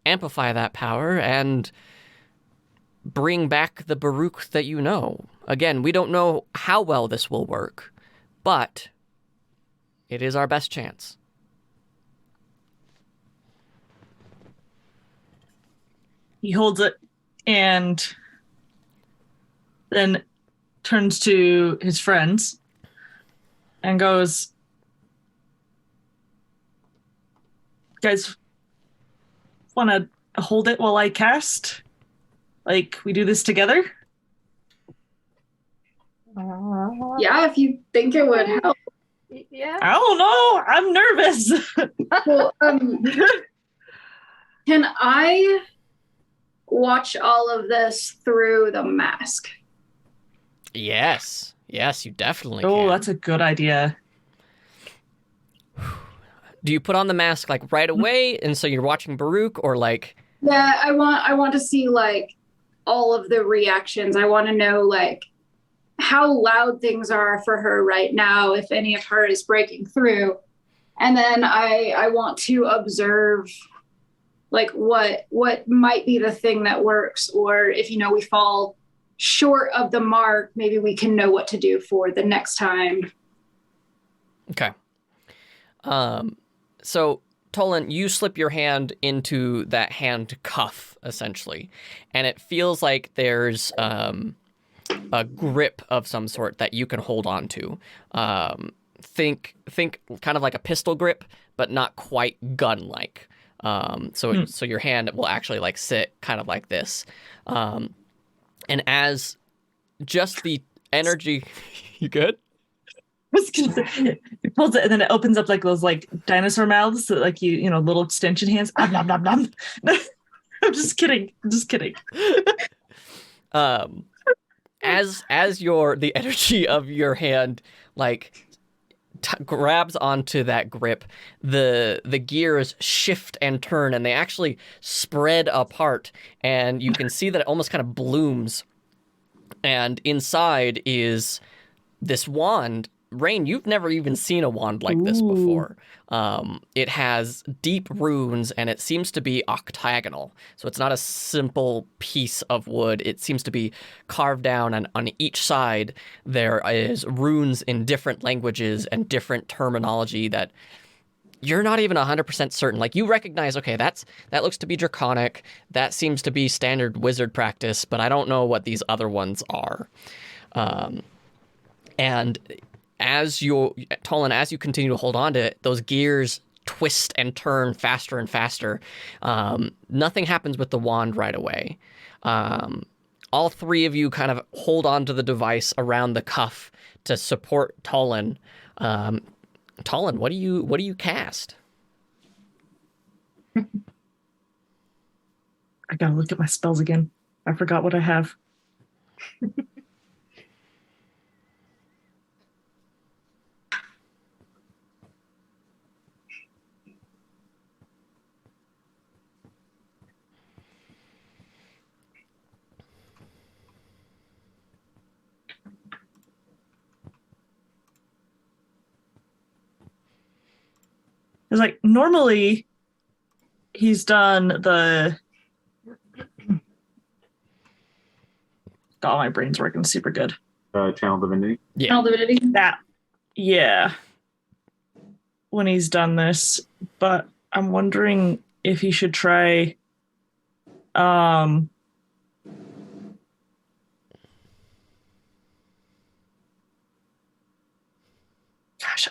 amplify that power and bring back the Baruch that you know. Again, we don't know how well this will work, but it is our best chance. He holds it and then turns to his friends and goes, guys, want to hold it while I cast? Like, we do this together? Yeah, if you think it would help. Yeah. I don't know. I'm nervous. Well, can I watch all of this through the mask? Yes, you definitely can. Oh, that's a good idea. Do you put on the mask like right away, and so you're watching Baruch, or like? Yeah, I want to see like all of the reactions. I want to know like how loud things are for her right now, if any of her is breaking through. And then I want to observe like what might be the thing that works, or if we fall short of the mark, maybe we can know what to do for the next time. Okay. So Tolan, you slip your hand into that hand cuff essentially, and it feels like there's a grip of some sort that you can hold on to. Think kind of like a pistol grip, but not quite gun-like. So your hand will actually like sit kind of like this. And as just the energy, you good? I was gonna say, he pulls it and then it opens up like those like dinosaur mouths, that, like little extension hands. Nom, nom, nom. I'm just kidding. As the energy of your hand like grabs onto that grip, the gears shift and turn, and they actually spread apart, and you can see that it almost kind of blooms, and inside is this wand. Rain, you've never even seen a wand like this before. It has deep runes, and it seems to be octagonal. So it's not a simple piece of wood. It seems to be carved down, and on each side there is runes in different languages and different terminology that you're not even 100% certain. Like, you recognize, okay, that looks to be draconic. That seems to be standard wizard practice, but I don't know what these other ones are. And Tolan, as you continue to hold on to it, those gears twist and turn faster and faster. Nothing happens with the wand right away. All three of you kind of hold on to the device around the cuff to support Tolan. Tolan, what do you cast? I gotta look at my spells again. I forgot what I have. It's like normally he's done the. God, my brain's working super good. Channel Divinity. Yeah. Channel Divinity. That, yeah. When he's done this, but I'm wondering if he should try. Gosh,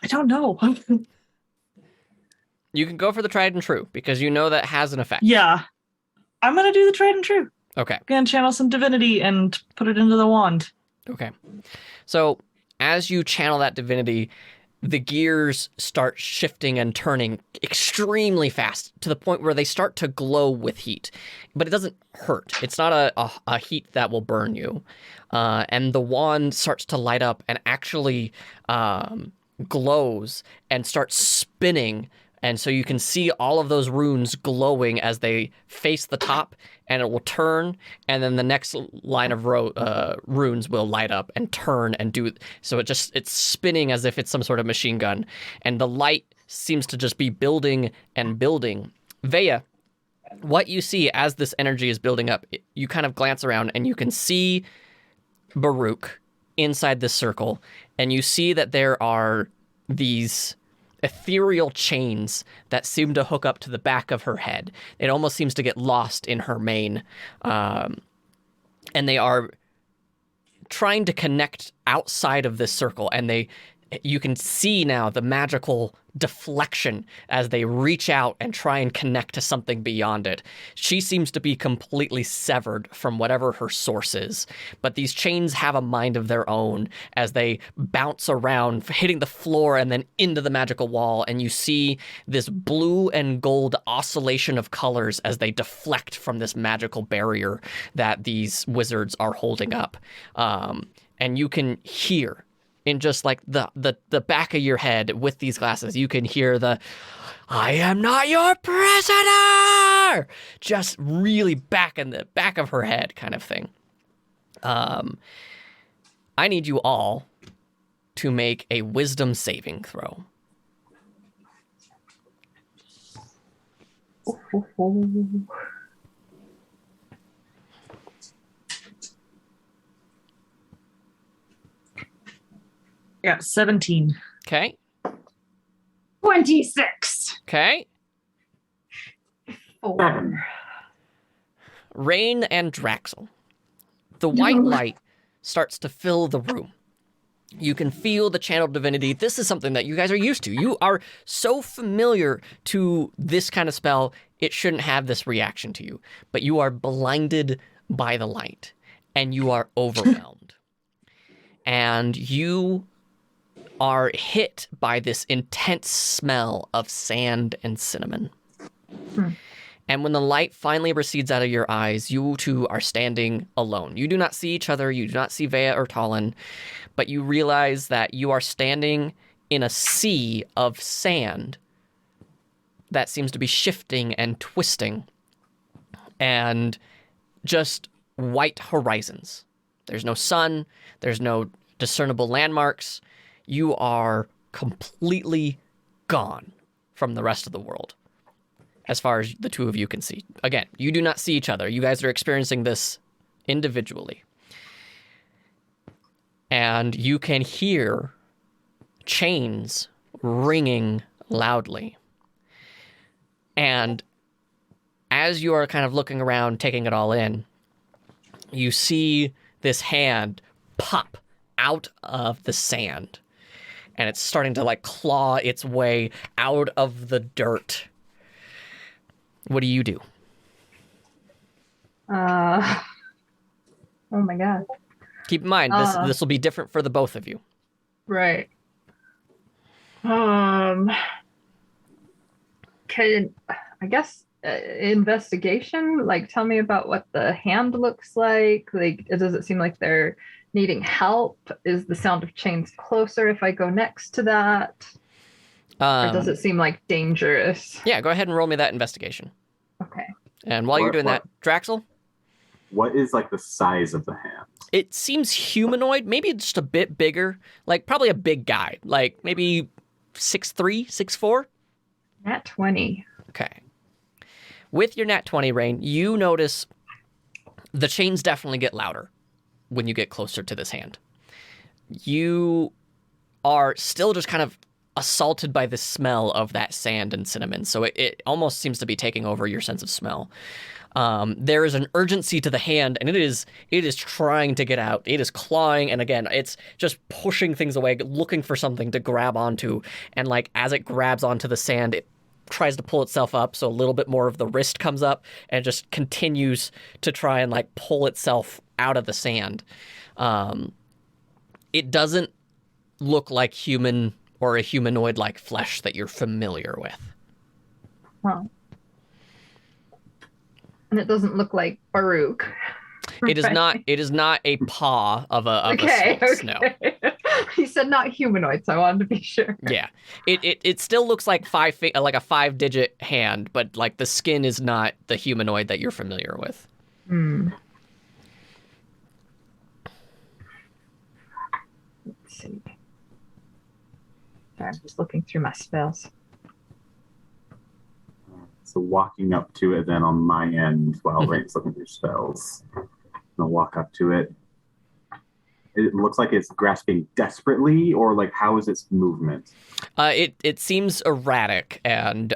I don't know. You can go for the tried and true because you know that has an effect. Yeah, I'm gonna do the tried and true. Okay. Gonna channel some divinity and put it into the wand. Okay. So as you channel that divinity, the gears start shifting and turning extremely fast to the point where they start to glow with heat. But it doesn't hurt. It's not a heat that will burn you. And the wand starts to light up and actually glows and starts spinning. And so you can see all of those runes glowing as they face the top, and it will turn, and then the next line of runes will light up and turn and do. So it's spinning as if it's some sort of machine gun, and the light seems to just be building and building. Vea, what you see as this energy is building up, you kind of glance around and you can see Baruch inside this circle, and you see that there are these ethereal chains that seem to hook up to the back of her head. It almost seems to get lost in her mane. And they are trying to connect outside of this circle, and you can see now the magical deflection as they reach out and try and connect to something beyond it. She seems to be completely severed from whatever her source is, but these chains have a mind of their own as they bounce around, hitting the floor and then into the magical wall, and you see this blue and gold oscillation of colors as they deflect from this magical barrier that these wizards are holding up. And you can hear in just like the back of your head with these glasses, you can hear the "I am not your prisoner" just really back in the back of her head kind of thing. I need you all to make a wisdom saving throw. Yeah, 17. Okay. 26. Okay. 4. Rain and Draxel. The white light starts to fill the room. You can feel the channeled divinity. This is something that you guys are used to. You are so familiar to this kind of spell, it shouldn't have this reaction to you. But you are blinded by the light, and you are overwhelmed. And you are hit by this intense smell of sand and cinnamon. And when the light finally recedes out of your eyes, you two are standing alone. You do not see each other. You do not see Vea or Talon, but you realize that you are standing in a sea of sand that seems to be shifting and twisting, and just white horizons. There's no sun. There's no discernible landmarks. You are completely gone from the rest of the world, as far as the two of you can see. Again, you do not see each other. You guys are experiencing this individually. And you can hear chains ringing loudly. And as you are kind of looking around, taking it all in, you see this hand pop out of the sand. And it's starting to like claw its way out of the dirt. What do you do? Oh my god. Keep in mind, this will be different for the both of you. Right. Can I guess investigation? Like, tell me about what the hand looks like. Like, does it seem like they're needing help? Is the sound of chains closer if I go next to that? Or does it seem like dangerous? Yeah, go ahead and roll me that investigation. Okay. And while you're doing that, Draxel? What is like the size of the hand? It seems humanoid, maybe just a bit bigger. Like probably a big guy, like maybe 6'3", 6'4". Nat 20. Okay. With your nat 20, Rain, you notice the chains definitely get louder when you get closer to this hand. You are still just kind of assaulted by the smell of that sand and cinnamon. So it almost seems to be taking over your sense of smell. There is an urgency to the hand, and it is trying to get out. It is clawing, and again, it's just pushing things away, looking for something to grab onto. And like as it grabs onto the sand, it tries to pull itself up, so a little bit more of the wrist comes up, and just continues to try and like pull itself out of the sand. It doesn't look like human or a humanoid-like flesh that you're familiar with. Huh. And it doesn't look like Baruch. It is not. It is not a paw of a sphinx. No. He said not humanoid, so I wanted to be sure. Yeah. It still looks like like a 5-digit hand, but like the skin is not the humanoid that you're familiar with. Hmm. Let's see. Sorry, I'm just looking through my spells. So walking up to it then on my end while Rain's looking through spells. I'll walk up to it. It looks like it's grasping desperately, or like how is its movement? It seems erratic and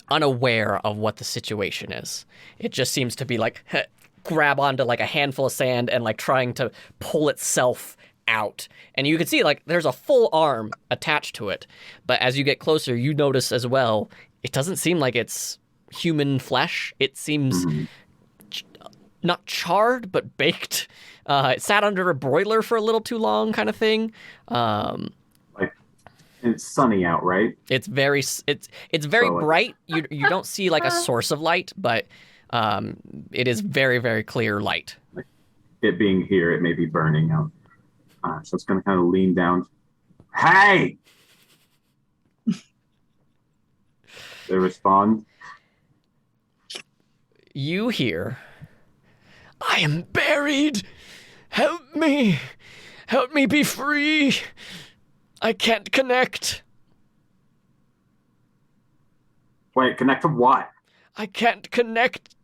unaware of what the situation is. It just seems to be like grab onto like a handful of sand and like trying to pull itself out. And you can see like there's a full arm attached to it. But as you get closer, you notice as well, it doesn't seem like it's human flesh. It seems not charred, but baked. It sat under a broiler for a little too long, kind of thing. Like it's sunny out, right? It's very bright. You don't see like a source of light, but it is very, very clear light. Like it being here, it may be burning out. So it's going to kind of lean down. Hey! They respond. You hear, I am buried. Help me. Help me be free. I can't connect. Wait, connect to what? I can't connect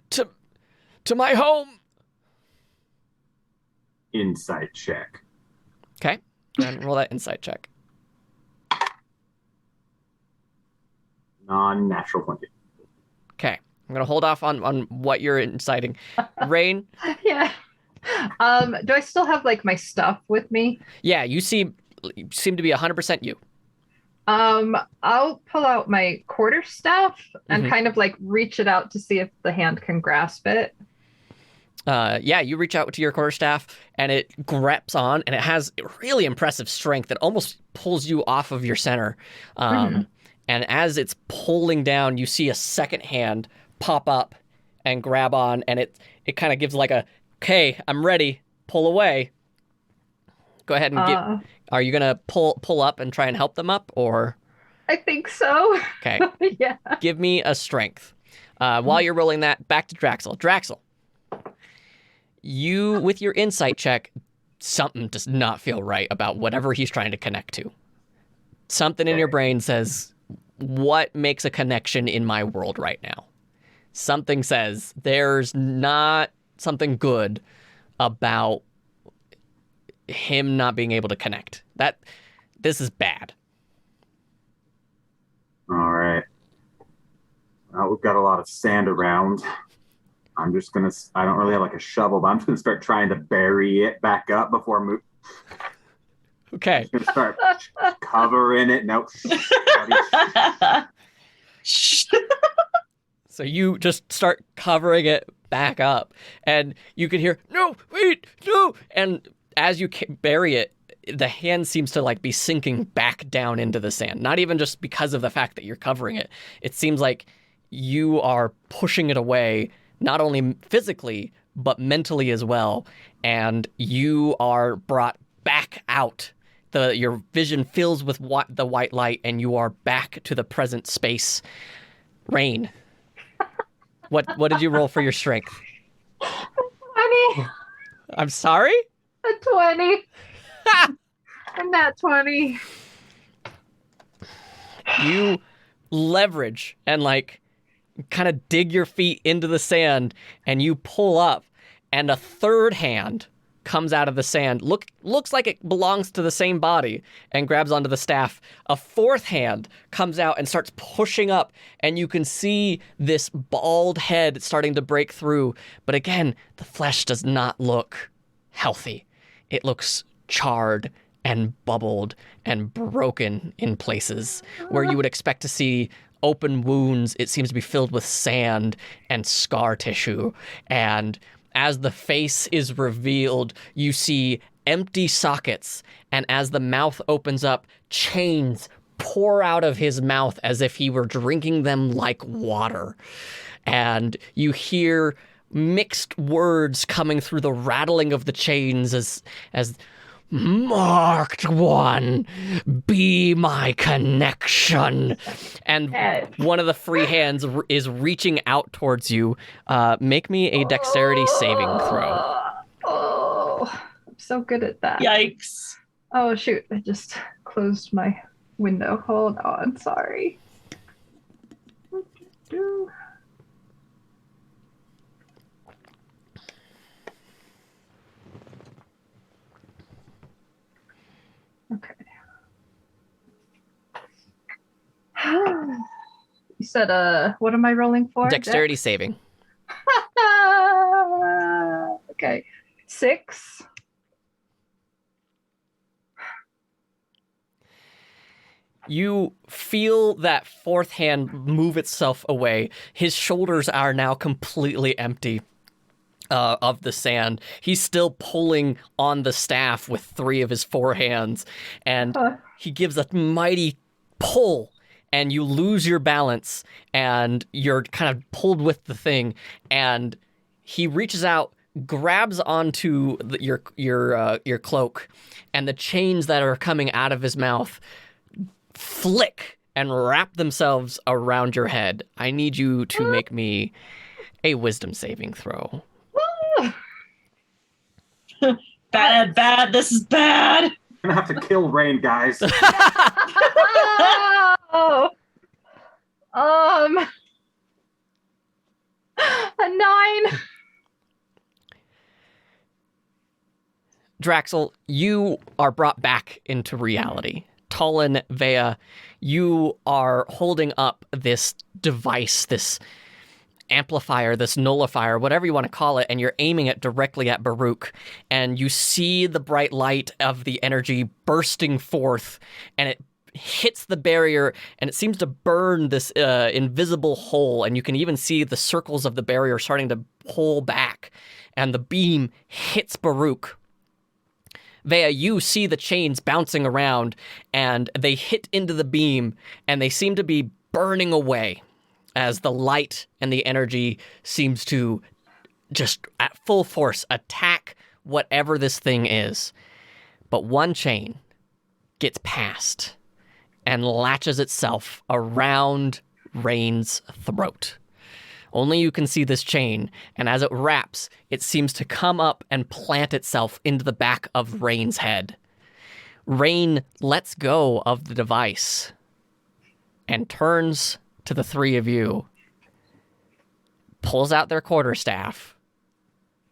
to my home. Insight check. Okay. Go ahead and roll that insight check. Non-natural 20. Okay. I'm going to hold off on what you're inciting. Rain? Yeah. Do I still have like my stuff with me? Yeah, you seem to be 100% you. I'll pull out my quarterstaff and kind of like reach it out to see if the hand can grasp it. Yeah, you reach out to your quarterstaff and it grips on, and it has really impressive strength that almost pulls you off of your center. And as it's pulling down, you see a second hand pop up and grab on, and it kind of gives like a, okay, I'm ready, pull away. Go ahead and are you gonna pull up and try and help them up, or? I think so. Okay. Yeah. Give me a strength. While you're rolling that, back to Draxel. Draxel, you, with your insight check, something does not feel right about whatever he's trying to connect to. Something in your brain says, what makes a connection in my world right now? Something says there's not something good about him not being able to connect. This is bad. All right. Well, we've got a lot of sand around. I don't really have like a shovel, but I'm just going to start trying to bury it back up before moving. Okay. I'm just going to start covering it. Nope. So you just start covering it back up, and you can hear, no, wait, no. And as you bury it, the hand seems to like be sinking back down into the sand. Not even just because of the fact that you're covering it. It seems like you are pushing it away, not only physically, but mentally as well. And you are brought back out. Your vision fills with the white light, and you are back to the present space. Rain. What did you roll for your strength? 20. I'm sorry? A 20. And that 20. You leverage and like kind of dig your feet into the sand, and you pull up, and a third hand comes out of the sand. Looks like it belongs to the same body and grabs onto the staff. A fourth hand comes out and starts pushing up, and you can see this bald head starting to break through. But again, the flesh does not look healthy. It looks charred and bubbled and broken in places where you would expect to see open wounds. It seems to be filled with sand and scar tissue. And as the face is revealed, you see empty sockets. And as the mouth opens up, chains pour out of his mouth as if he were drinking them like water. And you hear mixed words coming through the rattling of the chains as marked one, be my connection. And one of the free hands is reaching out towards you. Make me a dexterity saving throw. Oh, I'm so good at that. Yikes. Oh, shoot. I just closed my window. Hold on. Sorry. Okay. You said, what am I rolling for? Dexterity saving. Okay. 6. You feel that fourth hand move itself away. His shoulders are now completely empty of the sand. He's still pulling on the staff with 3 of his 4 hands, and he gives a mighty pull, and you lose your balance, and you're kind of pulled with the thing, and he reaches out, grabs onto your cloak, and the chains that are coming out of his mouth flick and wrap themselves around your head. I need you to make me a wisdom saving throw. Bad. This is bad. I'm gonna have to kill Rain, guys. Oh. A 9. Draxel, you are brought back into reality. Talon, Vea, you are holding up this device, this amplifier, this nullifier, whatever you want to call it, and you're aiming it directly at Baruch, and you see the bright light of the energy bursting forth, and it hits the barrier, and it seems to burn this invisible hole, and you can even see the circles of the barrier starting to pull back, and the beam hits Baruch. Vea, you see the chains bouncing around, and they hit into the beam, and they seem to be burning away as the light and the energy seems to just at full force attack whatever this thing is. But one chain gets past and latches itself around Rain's throat. Only you can see this chain, and as it wraps, it seems to come up and plant itself into the back of Rain's head. Rain lets go of the device and turns to the 3 of you, pulls out their quarterstaff,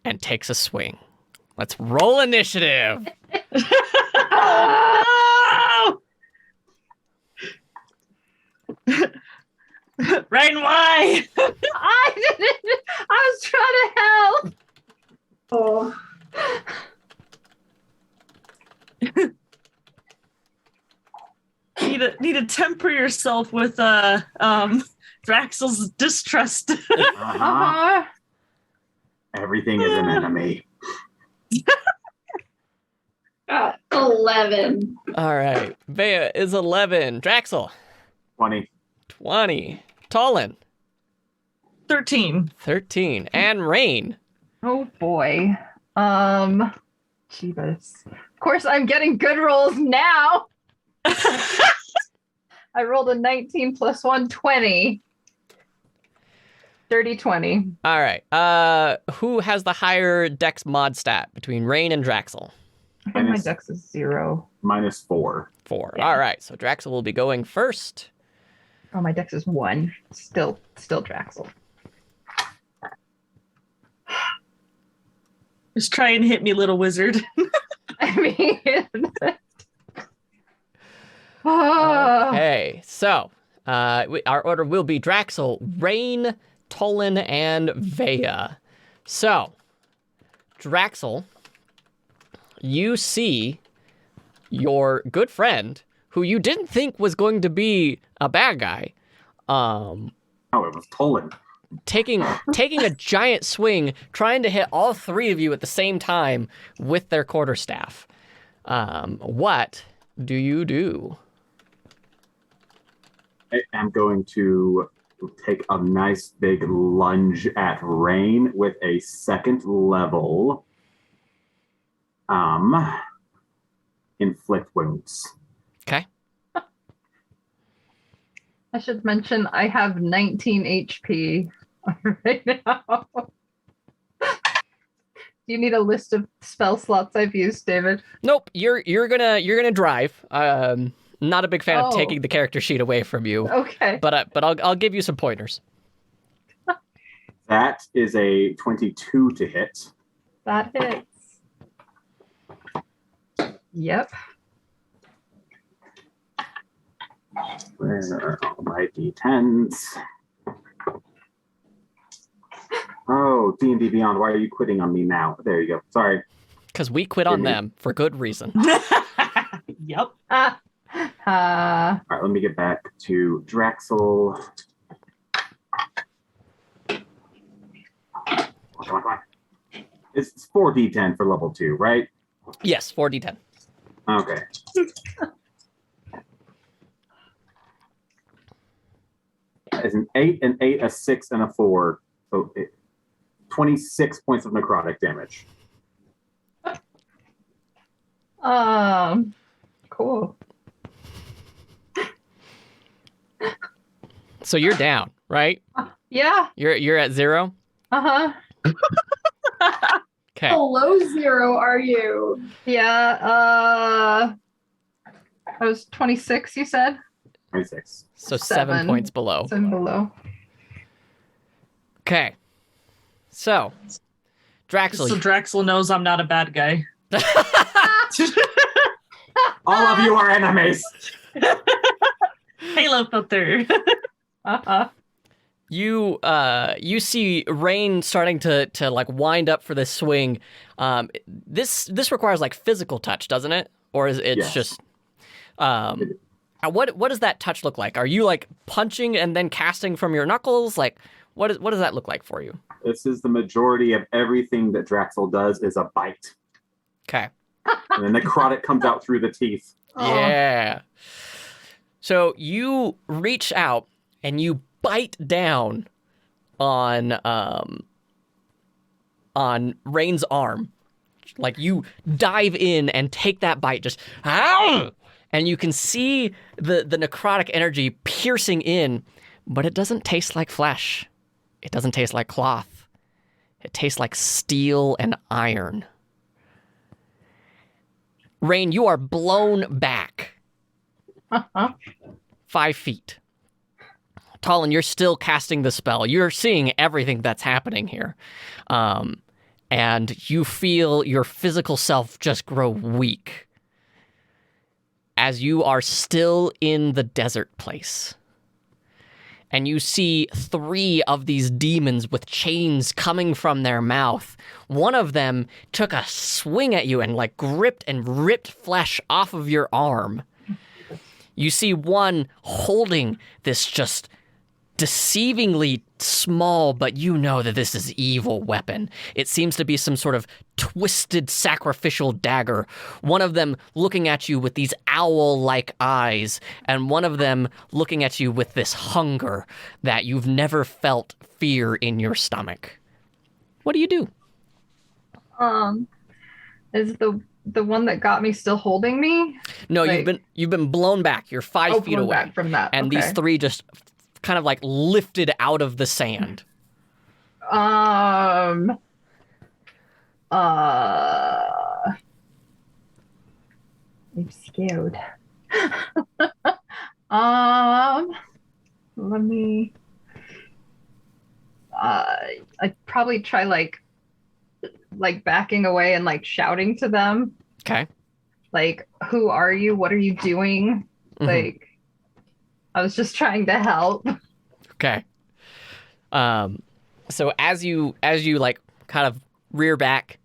and takes a swing. Let's roll initiative. Rain, why? I didn't. I was trying to help. Oh. Need to temper yourself with Draxel's distrust. Uh-huh. Everything is an enemy. 11. All right. Vea is 11. Draxel. 20. Talon. 13. 13. And Rain. Oh boy. Jeebus. Of course, I'm getting good rolls now. I rolled a 19 plus 1, 20. Dirty 20. All right. Who has the higher dex mod stat between Rain and Draxel? I think my dex is 0. -4. 4. Yeah. All right. So Draxel will be going first. Oh, my dex is 1. Still Draxel. Just try and hit me, little wizard. I mean, oh. Okay, so our order will be Draxel, Rain, Tolan, and Vea. So, Draxel, you see your good friend, who you didn't think was going to be a bad guy, Oh, it was Tolan. taking a giant swing, trying to hit all three of you at the same time with their quarterstaff. What do you do? I'm going to take a nice big lunge at Rain with a second level inflict wounds. Okay. I should mention I have 19 HP right now. Do you need a list of spell slots I've used, David? Nope. You're gonna drive. Not a big fan of taking the character sheet away from you. Okay. But I'll give you some pointers. That is a 22 to hit. That hits. Yep. Where are all my d10s? Oh, D&D Beyond, why are you quitting on me now? There you go. Sorry. Because we quit on them for good reason. Yep. All right, let me get back to Draxel. Come on. It's 4d10 for level 2, right? Yes, 4d10. Okay. It's an 8, an 8, a 6, and a 4. So 26 points of necrotic damage. Cool. So you're down, right? Yeah. You're at 0? Uh-huh. Okay. Below 0, are you? Yeah, I was 26, you said? 26. So 7 points below. 7 below. Okay. So, Draxel. So Draxel knows I'm not a bad guy. All of you are enemies. Halo filter. Uh-huh. You see Rain starting to like wind up for this swing. This requires like physical touch, doesn't it? Or is it Yes. just what does that touch look like? Are you like punching and then casting from your knuckles? Like what does that look like for you? This is the majority of everything that Draxel does is a bite. Okay. And the necrotic comes out through the teeth. Yeah. So you reach out and you bite down on Rain's arm. Like you dive in and take that bite, just ow! And you can see the necrotic energy piercing in, but it doesn't taste like flesh. It doesn't taste like cloth. It tastes like steel and iron. Rain, you are blown back 5 feet. Talon, you're still casting the spell. You're seeing everything that's happening here. And you feel your physical self just grow weak as you are still in the desert place. And you see 3 of these demons with chains coming from their mouth. One of them took a swing at you and like gripped and ripped flesh off of your arm. You see one holding this just deceivingly small, but you know that this is evil weapon. It seems to be some sort of twisted sacrificial dagger. One of them looking at you with these owl-like eyes, and one of them looking at you with this hunger that you've never felt fear in your stomach. What do you do? Is the one that got me still holding me? No, Like- you've been blown back. You're 5 feet blown away. back from that. And Okay. these 3 just kind of like lifted out of the sand. I'm scared. Let me. I'd probably try like like backing away and like shouting to them. Okay. Like, who are you? What are you doing? Mhm. Like, I was just trying to help. Okay. So as you like kind of rear back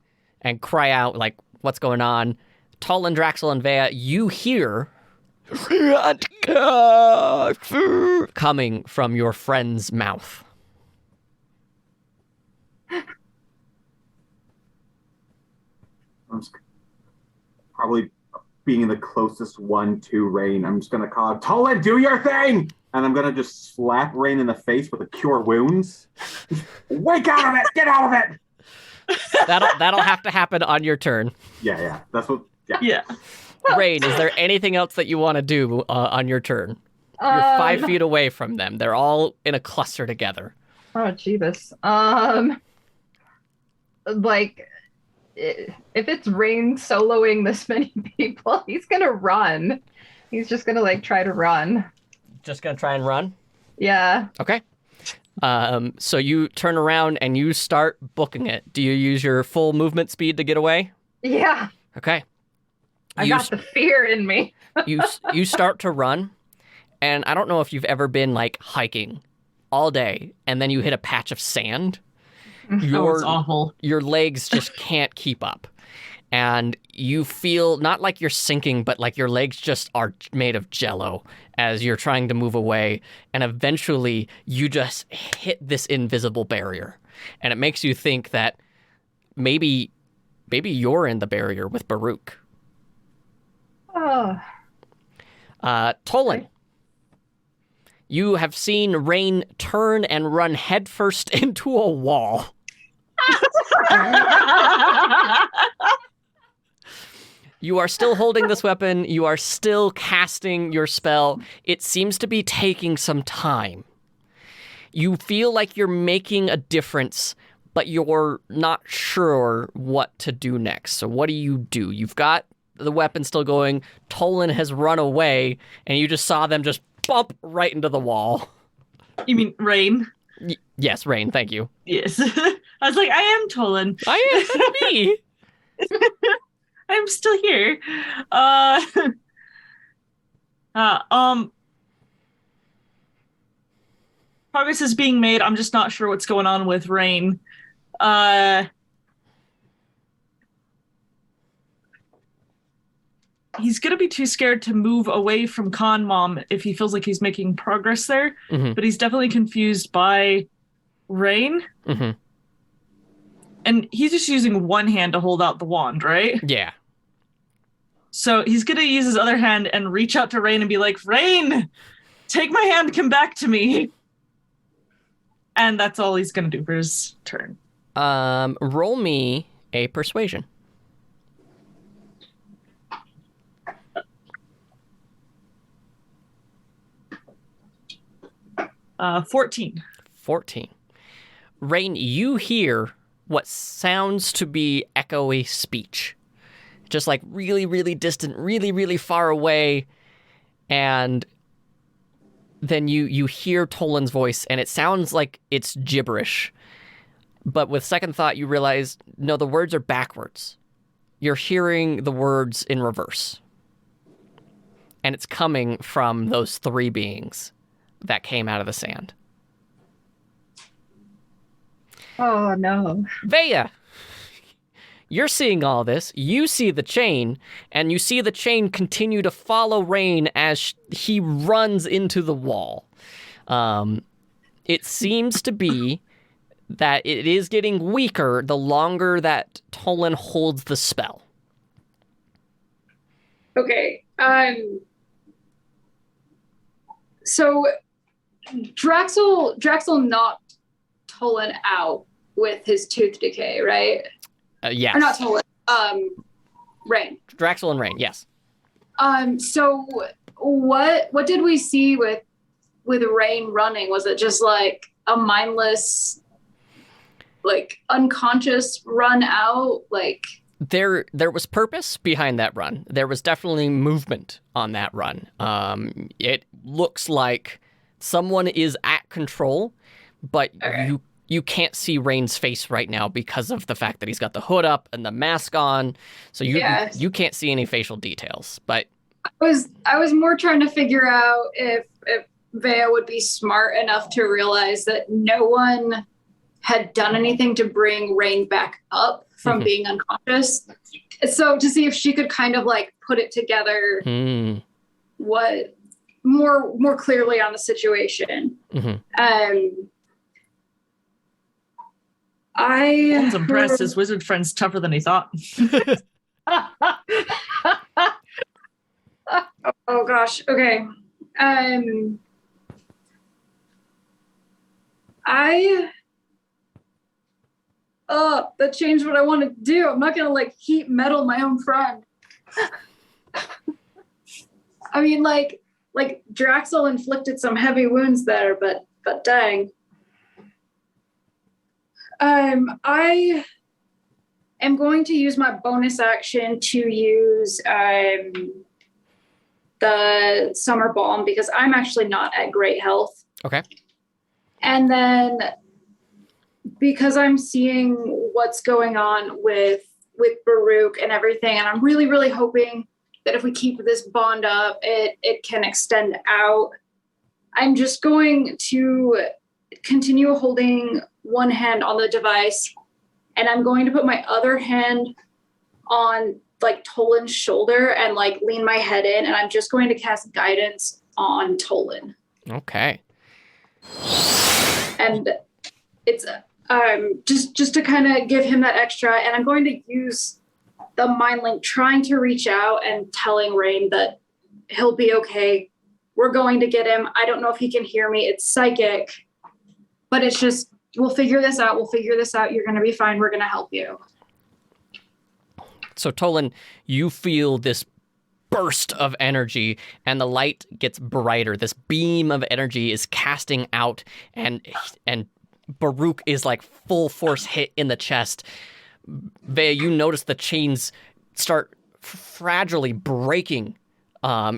and cry out like what's going on, Tolan, Draxel, and Vea, you hear coming from your friend's mouth. I'm just probably being the closest one to Rain. I'm just gonna call out, Tolan, do your thing! And I'm gonna just slap Rain in the face with a cure wounds. Wake out of it! Get out of it! That'll have to happen on your turn. Yeah. That's what. Yeah. Yeah. Rain, is there anything else that you want to do on your turn? You're 5 feet away from them. They're all in a cluster together. Oh, Jeebus. Like, if it's Rain soloing this many people, he's gonna run. He's just gonna like try to run. Just gonna try and run? Yeah. Okay. So you turn around and you start booking it. Do you use your full movement speed to get away? Yeah. Okay. I got the fear in me. you start to run, and I don't know if you've ever been like hiking all day and then you hit a patch of sand. It's awful. Your legs just can't keep up. And you feel not like you're sinking, but like your legs just are made of jello as you're trying to move away. And eventually you just hit this invisible barrier. And it makes you think that maybe you're in the barrier with Baruch. Oh. Tolan, you have seen Rain turn and run headfirst into a wall. You are still holding this weapon. You are still casting your spell. It seems to be taking some time. You feel like you're making a difference, but you're not sure what to do next. So what do? You've got the weapon still going. Tolan has run away, and you just saw them just bump right into the wall. You mean Rain? Yes, Rain, thank you. Yes. I was like, I am Tolan. I am, that's me. I'm still here. Progress is being made. I'm just not sure what's going on with Rain. He's gonna be too scared to move away from Con Mom if he feels like he's making progress there. Mm-hmm. But he's definitely confused by Rain. Mm-hmm. And he's just using one hand to hold out the wand, right? Yeah. So he's going to use his other hand and reach out to Rain and be like, Rain, take my hand, come back to me. And that's all he's going to do for his turn. Roll me a persuasion. 14. 14. Rain, you hear what sounds to be echoey speech. Just like really, really distant, really, really far away. And then you hear Tolan's voice, and it sounds like it's gibberish. But with second thought, you realize, no, the words are backwards. You're hearing the words in reverse. And it's coming from those three beings that came out of the sand. Oh, no. Vea, you're seeing all this. You see the chain, and you see the chain continue to follow Rain as he runs into the wall. It seems to be that it is getting weaker the longer that Tolan holds the spell. Okay. So Draxel knocked Tolan out with his tooth decay, right? Yes. Or not Tolan. Rain. Draxel and Rain, yes. So what did we see with Rain running? Was it just like a mindless, like unconscious run out? Like There was purpose behind that run. There was definitely movement on that run. It looks like someone is at control, but Okay. you you can't see Rain's face right now because of the fact that he's got the hood up and the mask on. So you can't see any facial details. But I was more trying to figure out if Vea would be smart enough to realize that no one had done anything to bring Rain back up from being unconscious. So to see if she could kind of like put it together what more clearly on the situation. Ben's impressed. His wizard friend's tougher than he thought. Oh gosh. Okay. That changed what I wanted to do. I'm not gonna like heat metal my own friend. I mean, like Draxel inflicted some heavy wounds there, but dang. I am going to use my bonus action to use the summer balm because I'm actually not at great health. Okay. And then because I'm seeing what's going on with Baruch and everything, and I'm really, really hoping that if we keep this bond up, it can extend out. I'm just going to continue holding one hand on the device, and I'm going to put my other hand on like Tolan's shoulder and like lean my head in, and I'm just going to cast guidance on Tolan. Okay. And it's just to kind of give him that extra, and I'm going to use the mind link, trying to reach out and telling Rain that he'll be okay. We're going to get him. I don't know if he can hear me. It's psychic, but it's just, we'll figure this out. You're going to be fine. We're going to help you. So Tolan, you feel this burst of energy and the light gets brighter. This beam of energy is casting out and Baruch is like full force hit in the chest. Vea, you notice the chains start fragilely breaking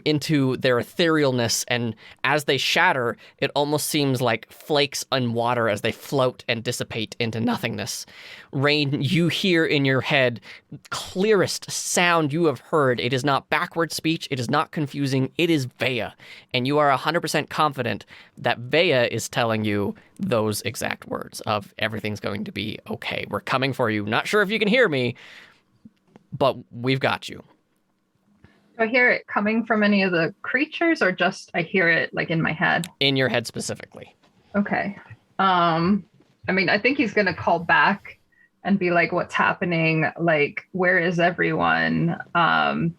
into their etherealness, and as they shatter, it almost seems like flakes on water as they float and dissipate into nothingness. Rain, you hear in your head clearest sound you have heard. It is not backward speech. It is not confusing. It is Vea, and you are 100% confident that Vea is telling you those exact words of everything's going to be okay. We're coming for you. Not sure if you can hear me, but we've got you. Do I hear it coming from any of the creatures, or just I hear it like in my head? In your head specifically. Okay. I mean, I think he's gonna call back and be like, "What's happening? Like, where is everyone? I'm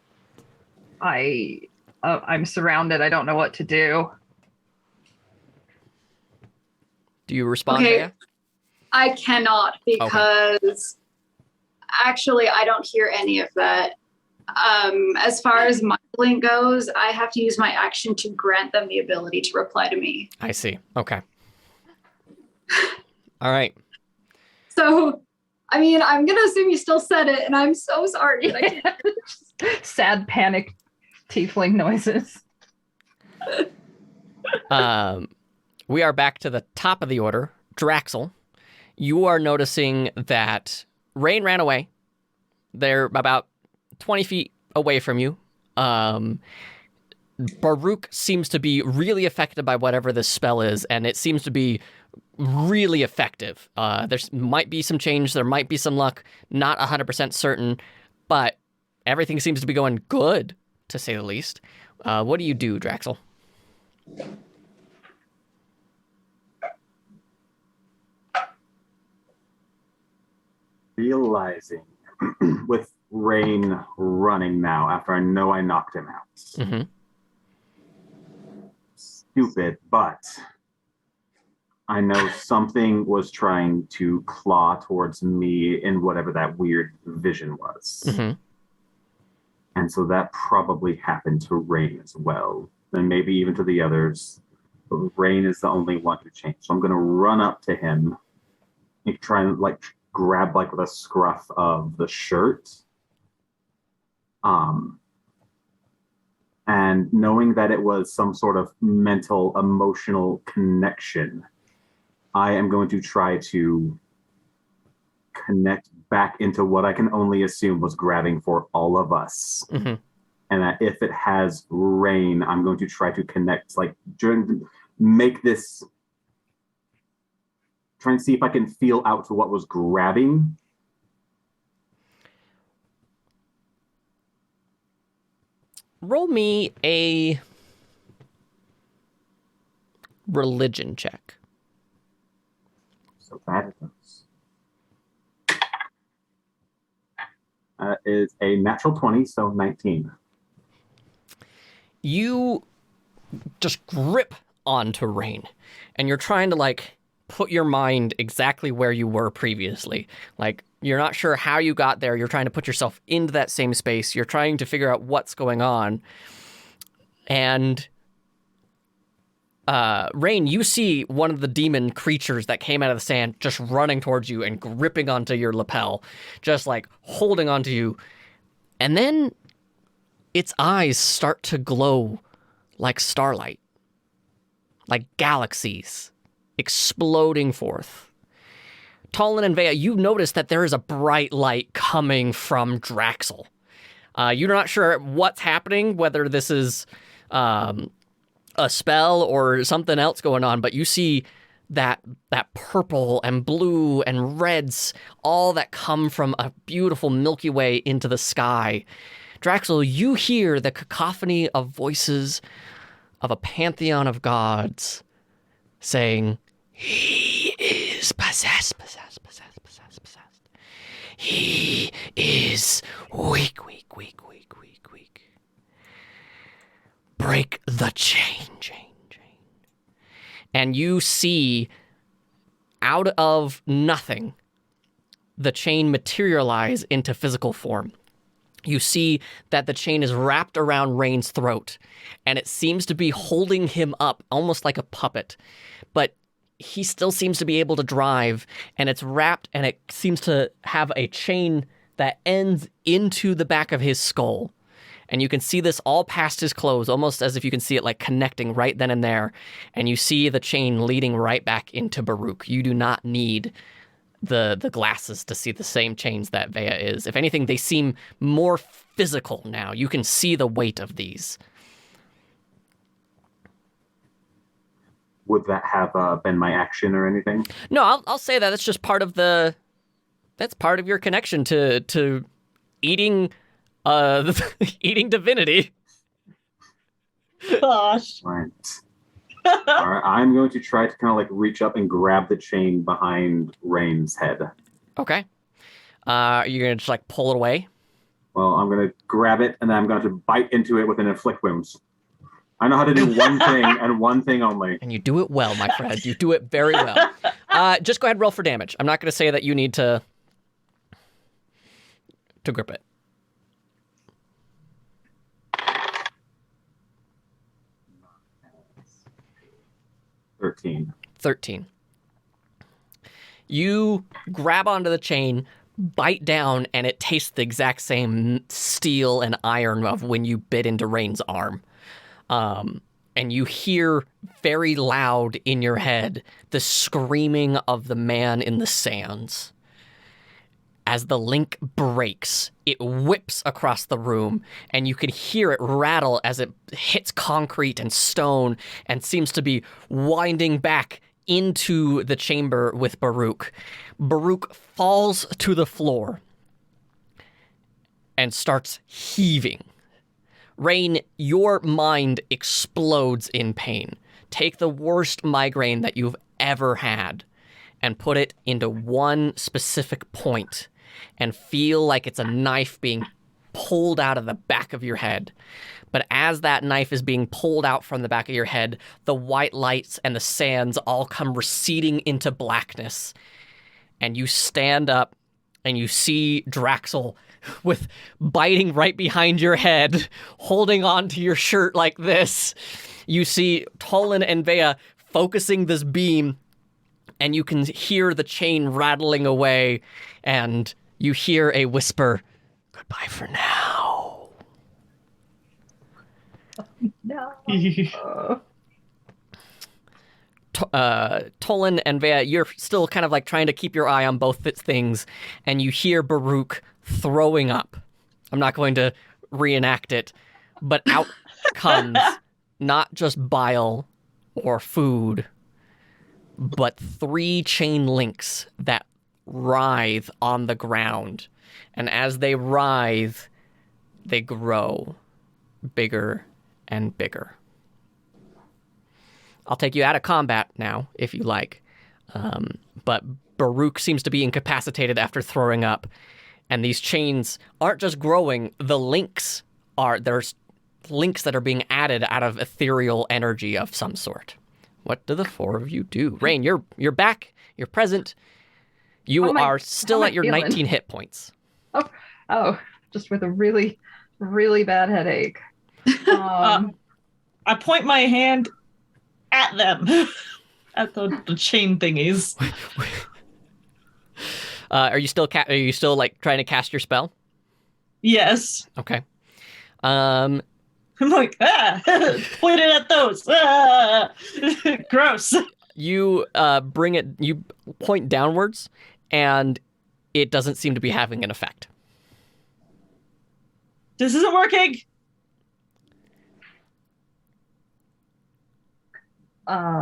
surrounded. I don't know what to do." Do you respond, Okay. Vea? I cannot because actually I don't hear any of that. As far as mind link goes, I have to use my action to grant them the ability to reply to me. I see. Okay. All right. So, I mean, I'm going to assume you still said it, and I'm so sorry. That I can't. Sad panic tiefling noises. We are back to the top of the order. Draxel, you are noticing that Rain ran away. They're about 20 feet away from you. Baruch seems to be really affected by whatever this spell is, and it seems to be really effective. There might be some change, there might be some luck, not 100% certain, but everything seems to be going good, to say the least. What do you do, Draxel? Realizing with Rain running now after I know I knocked him out. Mm-hmm. Stupid, but I know something was trying to claw towards me in whatever that weird vision was. Mm-hmm. And so that probably happened to Rain as well. And maybe even to the others. But Rain is the only one who changed. So I'm going to run up to him and try and grab with a scruff of the shirt. And knowing that it was some sort of mental, emotional connection, I am going to try to connect back into what I can only assume was grabbing for all of us. Mm-hmm. And that if it has rain, I'm going to try to connect, make this, try and see if I can feel out to what was grabbing. Roll me a religion check. So that is a natural 20, so 19. You just grip onto rain, and you're trying to put your mind exactly where you were previously. You're not sure how you got there. You're trying to put yourself into that same space. You're trying to figure out what's going on. And Rain, you see one of the demon creatures that came out of the sand just running towards you and gripping onto your lapel, just holding onto you. And then its eyes start to glow like starlight, like galaxies exploding forth. Talon and Vea, you notice that there is a bright light coming from Draxel. You're not sure what's happening, whether this is a spell or something else going on, but you see that purple and blue and reds, all that come from a beautiful Milky Way into the sky. Draxel, you hear the cacophony of voices of a pantheon of gods saying, "He is possessed. He is weak. Break the chain. And you see, out of nothing, the chain materialize into physical form. You see that the chain is wrapped around Rain's throat, and it seems to be holding him up, almost like a puppet. But he still seems to be able to drive, and it's wrapped, and it seems to have a chain that ends into the back of his skull. And you can see this all past his clothes, almost as if you can see it connecting right then and there. And you see the chain leading right back into Baruch. You do not need the glasses to see the same chains that Vea is. If anything, they seem more physical now. You can see the weight of these. Would that have been my action or anything? No, I'll say that. That's just part of that's part of your connection to eating eating divinity. Gosh. Right. All right. I'm going to try to kind of reach up and grab the chain behind Rain's head. Okay. Are you going to just pull it away? Well, I'm going to grab it and then I'm going to bite into it with an inflict wounds. I know how to do one thing and one thing only. And you do it well, my friend. You do it very well. Just go ahead and roll for damage. I'm not going to say that you need to grip it. 13. You grab onto the chain, bite down, and it tastes the exact same steel and iron of when you bit into Rain's arm. And you hear very loud in your head the screaming of the man in the sands. As the link breaks, it whips across the room, and you can hear it rattle as it hits concrete and stone and seems to be winding back into the chamber with Baruch. Baruch falls to the floor and starts heaving. Rain, your mind explodes in pain. Take the worst migraine that you've ever had and put it into one specific point and feel like it's a knife being pulled out of the back of your head. But as that knife is being pulled out from the back of your head, the white lights and the sands all come receding into blackness. And you stand up and you see Draxel with biting right behind your head, holding onto your shirt like this. You see Tolan and Vea focusing this beam, and you can hear the chain rattling away, and you hear a whisper, "Goodbye for now." No. Tolan and Vea, you're still kind of like trying to keep your eye on both things, and you hear Baruch throwing up. I'm not going to reenact it, but out comes not just bile or food, but 3 chain links that writhe on the ground. And as they writhe, they grow bigger and bigger. I'll take you out of combat now, if you like. But Baruch seems to be incapacitated after throwing up. And these chains aren't just growing. There's links that are being added out of ethereal energy of some sort. What do the 4 of you do? Rain, you're back. You're present. You are still at your feeling? 19 hit points. Oh, just with a really, really bad headache. I point my hand at them, at the chain thingies. Are you still like trying to cast your spell? Yes. Okay. I'm like, point it at those. Gross. You you point downwards, and it doesn't seem to be having an effect. This isn't working.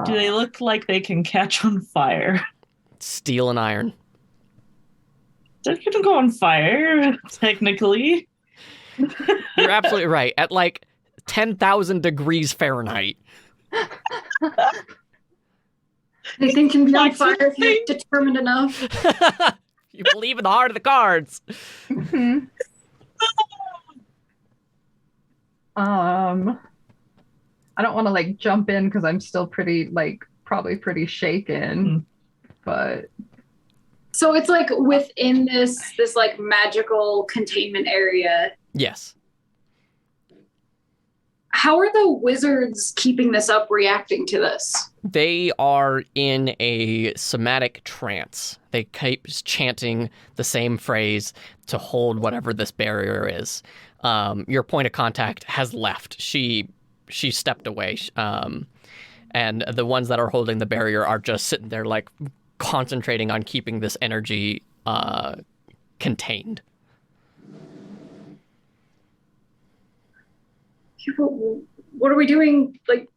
Do they look like they can catch on fire? Steel and iron. They can go on fire, technically. You're absolutely right. At like 10,000 degrees Fahrenheit. Anything can be on Like fire if something. you're determined enough. You believe in the heart of the cards. I don't want to like jump in because I'm still probably pretty shaken, but So it's like within this like magical containment area. Yes. How are the wizards keeping this up, reacting to this? They are in a somatic trance. They keep chanting the same phrase to hold whatever this barrier is. Your point of contact has left. She stepped away. And the ones that are holding the barrier are just sitting there like concentrating on keeping this energy contained. What are we doing? Like,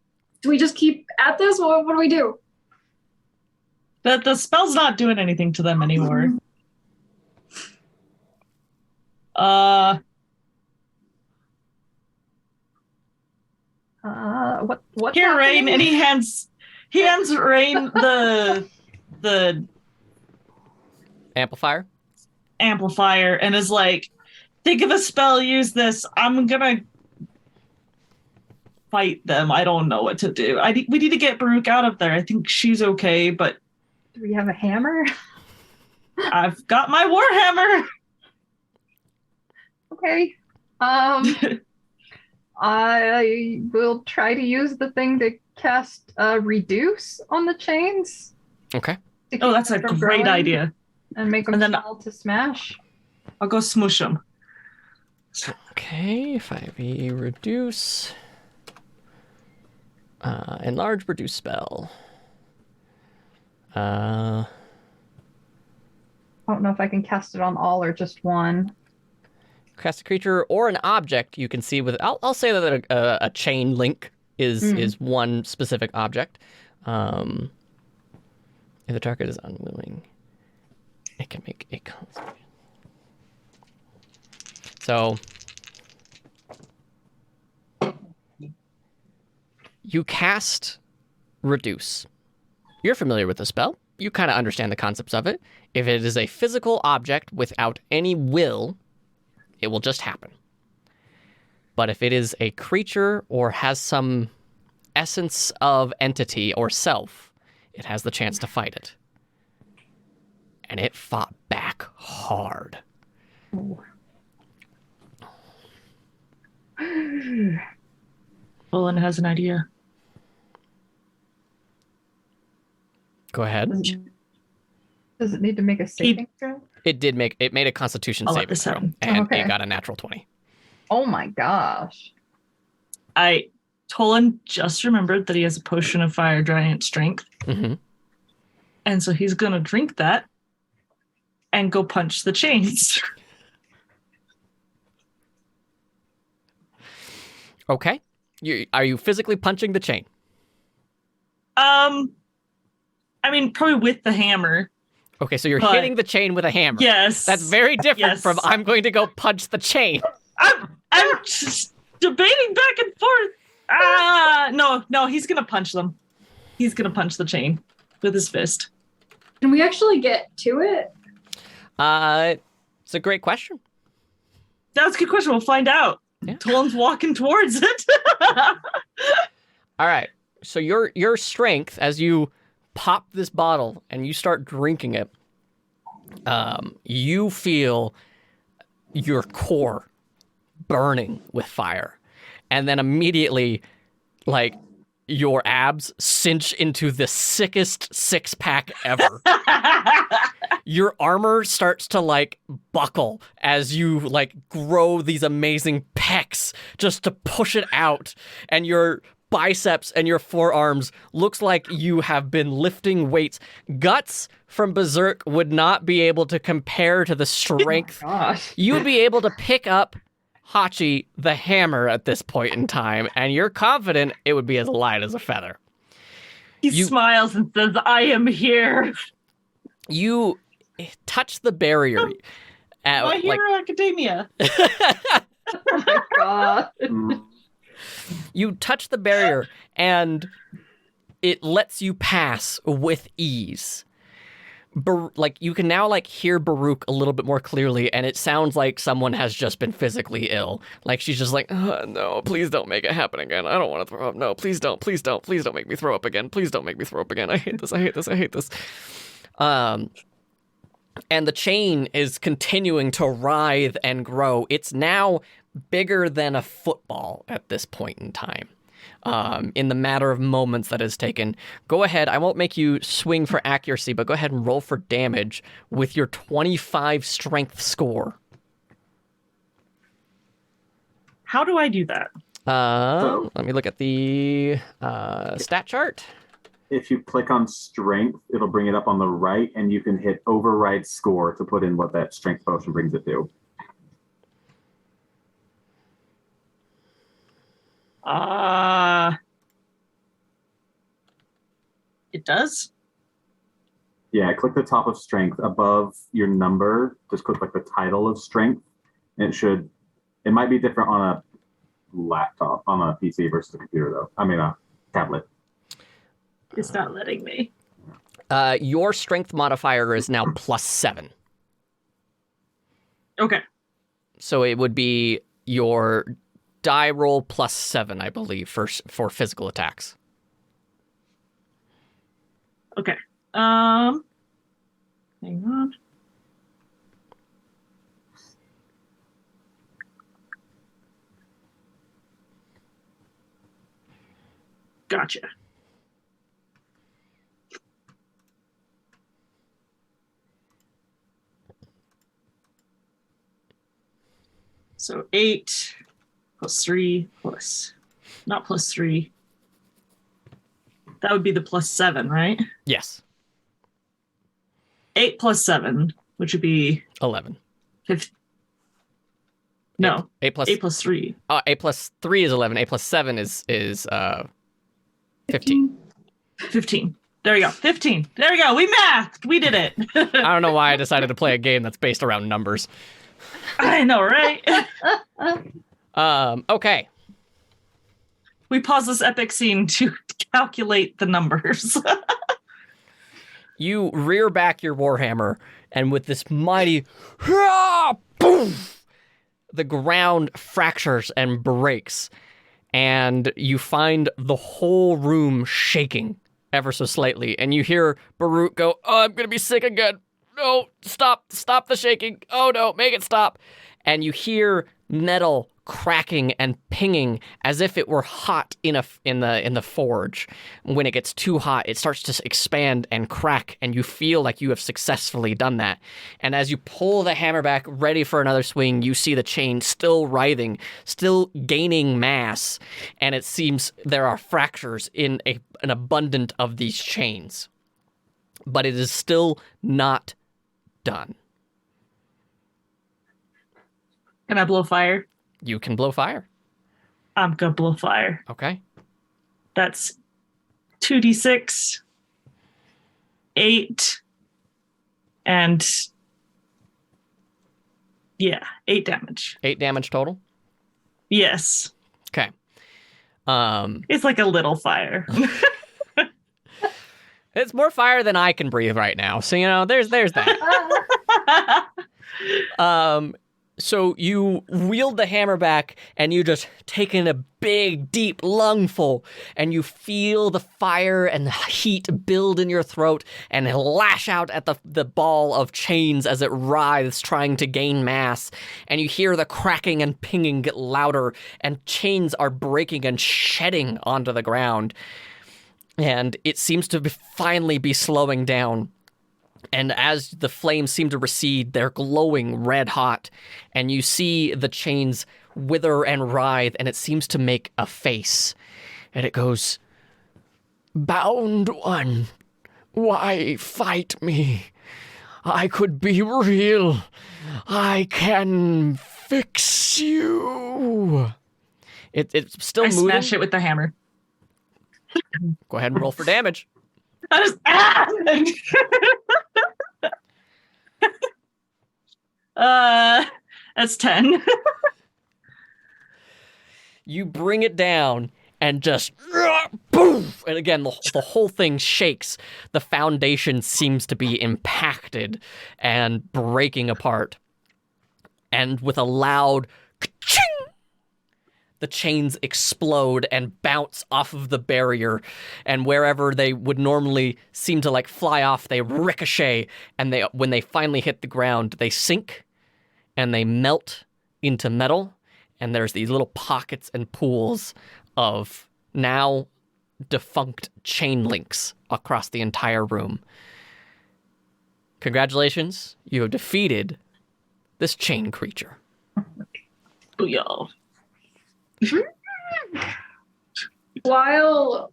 do we just keep at this? What do we do? The spell's not doing anything to them anymore. What's Here, Rain, happening? and he hands Rain the Amplifier? amplifier and is like, think of a spell, use this. I'm gonna fight them. I don't know what to do. We need to get Baruch out of there. I think she's okay, but Do we have a hammer? I've got my warhammer. Okay. I will try to use the thing to cast reduce on the chains. Okay. to keep Oh, that's a them from great growing idea. And make them And then- small to smash. I'll go smoosh them. Okay, 5e reduce. Enlarge reduce spell. I don't know if I can cast it on all or just one. Cast a creature or an object you can see with. I'll say that a chain link is one specific object. If the target is unwilling, it can make a concentration. So you cast reduce. You're familiar with the spell. You kind of understand the concepts of it. If it is a physical object without any will, it will just happen. But if it is a creature or has some essence of entity or self, it has the chance to fight it. And it fought back hard. Olin has an idea. Go ahead. Does it need to make a saving throw? It made a constitution I'll let saving this throw, happen. and Okay. it got a natural 20. Oh my gosh. I Tolan just remembered that he has a potion of fire giant strength. Mm-hmm. And so he's going to drink that and go punch the chains. Okay. Are you physically punching the chain? I mean, probably with the hammer. Okay, so you're hitting the chain with a hammer. Yes. That's very different Yes. from I'm going to go punch the chain. I'm just debating back and forth. No, he's going to punch them. He's going to punch the chain with his fist. Can we actually get to it? It's a great question. That's a good question. We'll find out. Yeah. Tolan's walking towards it. All right. So your strength as you pop this bottle and you start drinking it, you feel your core burning with fire, and then immediately, like, your abs cinch into the sickest six-pack ever. Your armor starts to, like, buckle as you, like, grow these amazing pecs just to push it out, and your biceps and your forearms looks like you have been lifting weights. Guts from Berserk would not be able to compare to the strength. Gosh. You would be able to pick up Hachi the hammer at this point in time, and you're confident it would be as light as a feather. He smiles and says, I am here. You touch the barrier. My Hero Academia. Oh my god. You touch the barrier, and it lets you pass with ease. Like, you can now, like, hear Baruch a little bit more clearly, and it sounds like someone has just been physically ill. Like, she's just like, no, please don't make it happen again. I don't want to throw up. No, please don't make me throw up again. Please don't make me throw up again. I hate this. And the chain is continuing to writhe and grow. It's now bigger than a football at this point in time. In the matter of moments that has taken. Go ahead. I won't make you swing for accuracy, but go ahead and roll for damage with your 25 strength score. How do I do that? Let me look at the stat chart. If you click on strength, it'll bring it up on the right, and you can hit override score to put in what that strength potion brings it to. It does? Yeah, click the top of strength above your number. Just click like the title of strength. And it might be different on a laptop, on a PC versus a computer though. I mean a tablet. It's not letting me. Your strength modifier is now +7. Okay. So it would be your die roll +7, I believe, for physical attacks. Okay. Hang on. Gotcha. So 8 plus 3 plus, not plus 3. That would be the +7, right? Yes. 8 plus 7, which would be 11. 15. No, 8 plus 8 plus 3. 8 plus 3 is 11. 8 plus 7 is 15. 15. There we go. 15. There we go. We mathed. We did it. I don't know why I decided to play a game that's based around numbers. I know, right? Okay. We pause this epic scene to calculate the numbers. You rear back your warhammer, and with this mighty boom, the ground fractures and breaks, and you find the whole room shaking ever so slightly, and you hear Baruch go, "Oh, I'm gonna be sick again. No, stop the shaking. Oh no, make it stop." and you hear metal cracking and pinging as if it were hot in the forge. When it gets too hot, it starts to expand and crack, and you feel like you have successfully done that. And as you pull the hammer back, ready for another swing, you see the chain still writhing, still gaining mass, and it seems there are fractures in an abundance of these chains. But it is still not done. Can I blow fire? You can blow fire. I'm gonna blow fire. Okay. That's 2d6, 8, and 8 damage. 8 damage total? Yes. Okay. It's like a little fire. It's more fire than I can breathe right now. So, there's that. So you wield the hammer back, and you just take in a big, deep lungful, and you feel the fire and the heat build in your throat and lash out at the ball of chains as it writhes, trying to gain mass. And you hear the cracking and pinging get louder, and chains are breaking and shedding onto the ground. And it seems to finally be slowing down. And as the flames seem to recede, they're glowing red hot, and you see the chains wither and writhe, and it seems to make a face. And it goes, "Bound one, why fight me? I could be real. I can fix you." It's still moving. Smash it with the hammer. Go ahead and roll for damage. I just, that's 10. You bring it down and just boom, and again the whole thing shakes. The foundation seems to be impacted and breaking apart. And with a loud ka-ching, the chains explode and bounce off of the barrier, and wherever they would normally seem to fly off, they ricochet, and when they finally hit the ground, they sink and they melt into metal, and there's these little pockets and pools of now defunct chain links across the entire room. Congratulations, you have defeated this chain creature. Booyah. While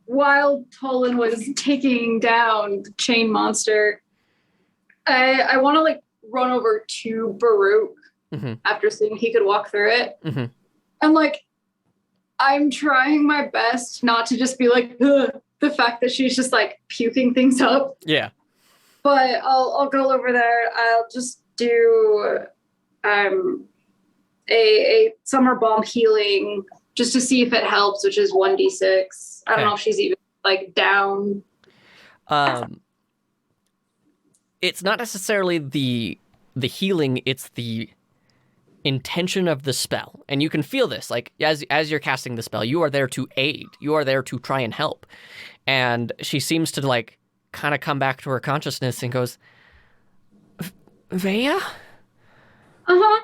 Tolan was taking down the chain monster, I want to run over to Baruch after seeing he could walk through it. Mm-hmm. And I'm trying my best not to just be the fact that she's just puking things up. Yeah. But I'll go over there. I'll just do a summer bomb healing just to see if it helps, which is 1d6. I don't know if she's even down. It's not necessarily the healing, it's the intention of the spell. And you can feel this, as you're casting the spell, you are there to aid. You are there to try and help. And she seems to kind of come back to her consciousness and goes, "Vea?" Uh-huh.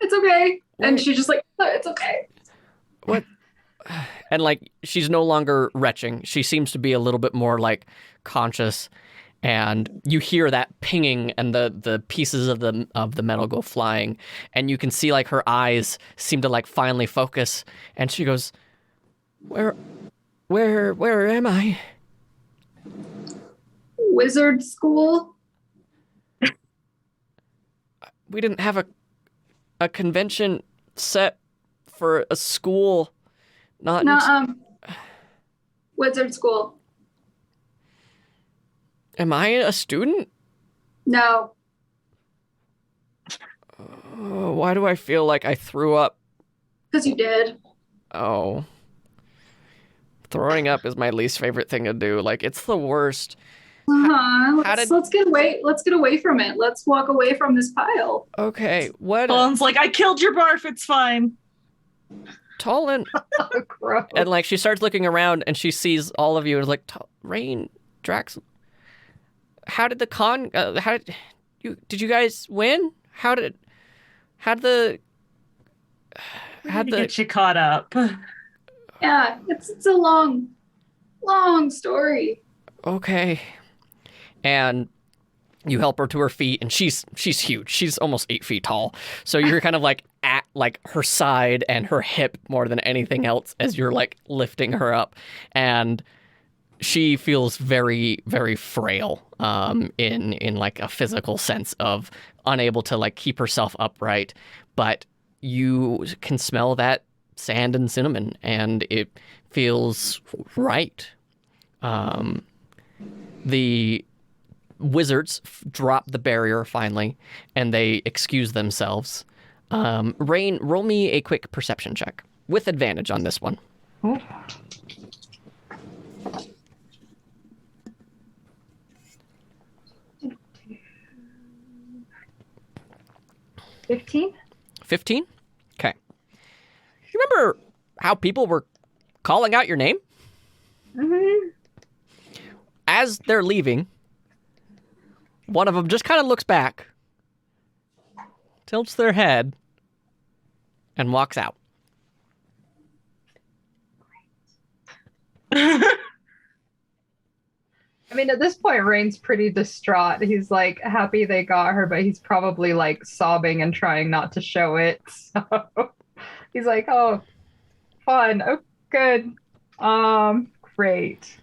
It's okay. What? And she's just it's okay. What? And she's no longer retching. She seems to be a little bit more conscious, and you hear that pinging, and the pieces of the metal go flying, and you can see her eyes seem to finally focus, and she goes, Where am I?" Wizard school. We didn't have a convention set for a school. Wizard school. Am I a student? No. Why do I feel like I threw up? Because you did. Oh. Throwing up is my least favorite thing to do. It's the worst. Let's get away from it. Let's walk away from this pile. Okay, what? Tolan's I killed your barf, it's fine. Tolan. And she starts looking around, and she sees all of you, and Rain, Drax, how did the con, did you guys win? How did the Get you caught up. Yeah, it's a long story. okay. And you help her to her feet, and she's huge. She's almost 8 feet tall. So you're kind of like at like her side and her hip more than anything else as you're like lifting her up, and she feels very, very frail in like a physical sense of unable to like keep herself upright. But you can smell that sand and cinnamon, and it feels right. The wizards drop the barrier finally, and they excuse themselves. Rain, roll me a quick perception check with advantage on this one. Oh. 15? 15? Okay. You remember how people were calling out your name? Mm-hmm. As they're leaving, one of them just kind of looks back, tilts their head, and walks out. I mean, at this point, Rain's pretty distraught. He's like happy they got her, but he's probably like sobbing and trying not to show it. So he's like, "Oh, fun. Oh, good. Great."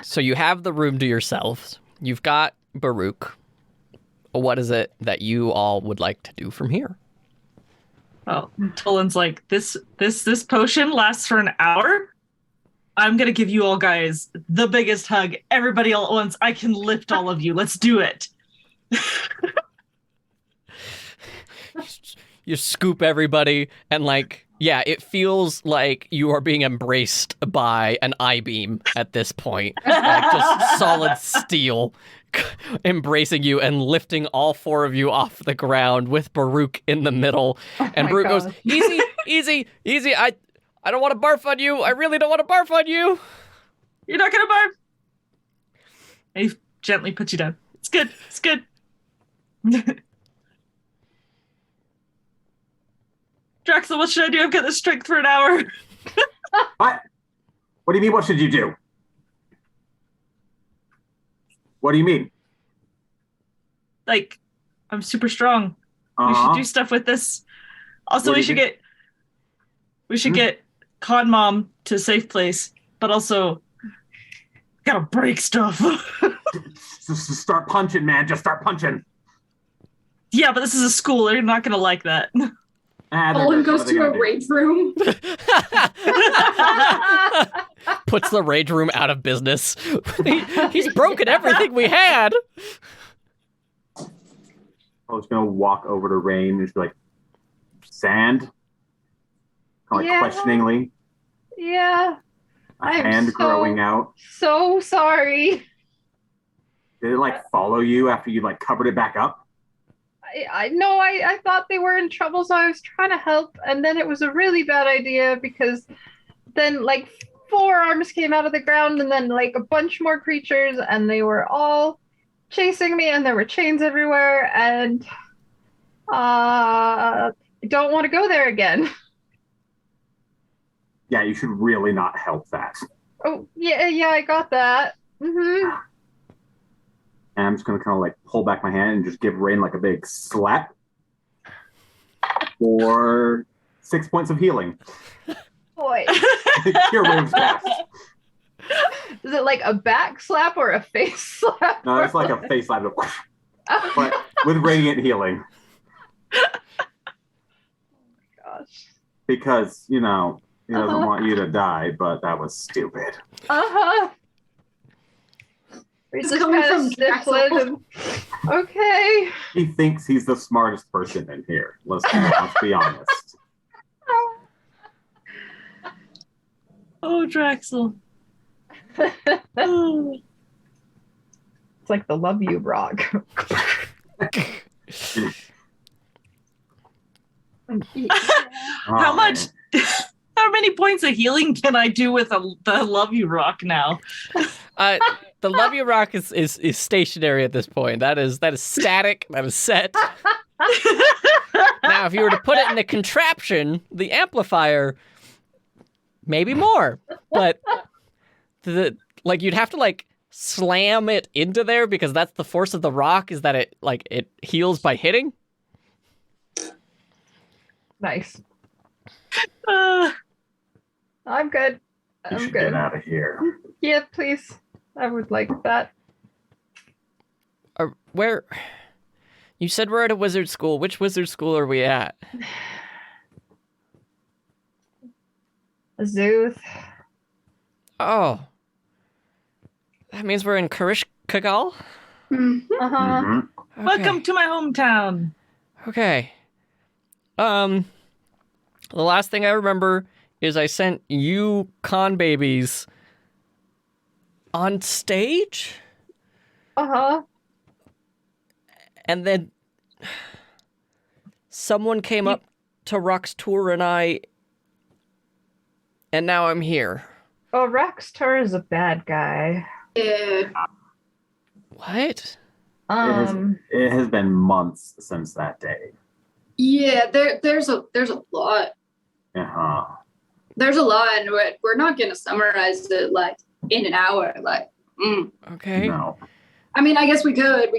So you have the room to yourselves. You've got Baruch. What is it that you all would like to do from here? Oh, Tolan's like, this potion lasts for an hour? I'm gonna give you all guys the biggest hug. Everybody all at once. I can lift all of you. Let's do it. You scoop everybody, and like, yeah, it feels like you are being embraced by an I-beam at this point. Like just solid steel embracing you and lifting all 4 of you off the ground with Baruch in the middle. And Baruch goes, easy. I don't want to barf on you. I really don't want to barf on you. You're not gonna barf. He gently puts you down. It's good. It's good. Draxel, what should I do? I've got the strength for an hour. What? What do you mean, what should you do? What do you mean? Like, I'm super strong. We should do stuff with this. Also, What do we you should think? get Con Mom to a safe place, but also gotta break stuff. Just start punching, man. Just start punching. Yeah, but this is a school. They're not gonna like that. Olin goes to a rage room. Puts the rage room out of business. He's broken everything we had. I was gonna walk over to Rain and just be like, sand? Kind of like questioningly. Yeah. A hand growing out. So sorry. Did it like follow you after you like covered it back up? I know I thought they were in trouble, so I was trying to help, and then it was a really bad idea because then like 4 arms came out of the ground and then like a bunch more creatures, and they were all chasing me, and there were chains everywhere, and I don't want to go there again. Yeah, you should really not help that. Oh, yeah, I got that. Mm-hmm. And I'm just gonna kind of like pull back my hand and just give Rain like a big slap for 6 points of healing. Boy. Cure wounds fast. Is it like a back slap or a face slap? No, it's like a face slap, but with radiant healing. Gosh. Because, he doesn't want you to die, but that was stupid. Uh-huh. It's coming from Draxel. Okay. He thinks he's the smartest person in here. Let's be honest. Oh, Draxel. It's like the love you rock. How much many points of healing can I do with the Love You Rock now? The Love You Rock is stationary at this point. That is static. That is set. Now, if you were to put it in a contraption, the amplifier, maybe more. But you'd have to slam it into there because that's the force of the rock. Is that it heals by hitting? Nice. Uh, I'm good. You I'm should good. get out of here. Yeah, please. I would like that. Where? You said we're at a wizard school. Which wizard school are we at? Azuth. Oh. That means we're in Karishkagal? Uh-huh. Mhm. Okay. Welcome to my hometown. Okay. The last thing I remember is I sent you con babies on stage, Uh-huh. and then someone came up to Rock's tour and now I'm here. Oh, Raxter is a bad guy. Yeah. What? It has been months since that day. Yeah, there's a lot. Uh-huh. There's a lot, and we're not gonna summarize it in an hour. Okay. No. I mean, I guess we could,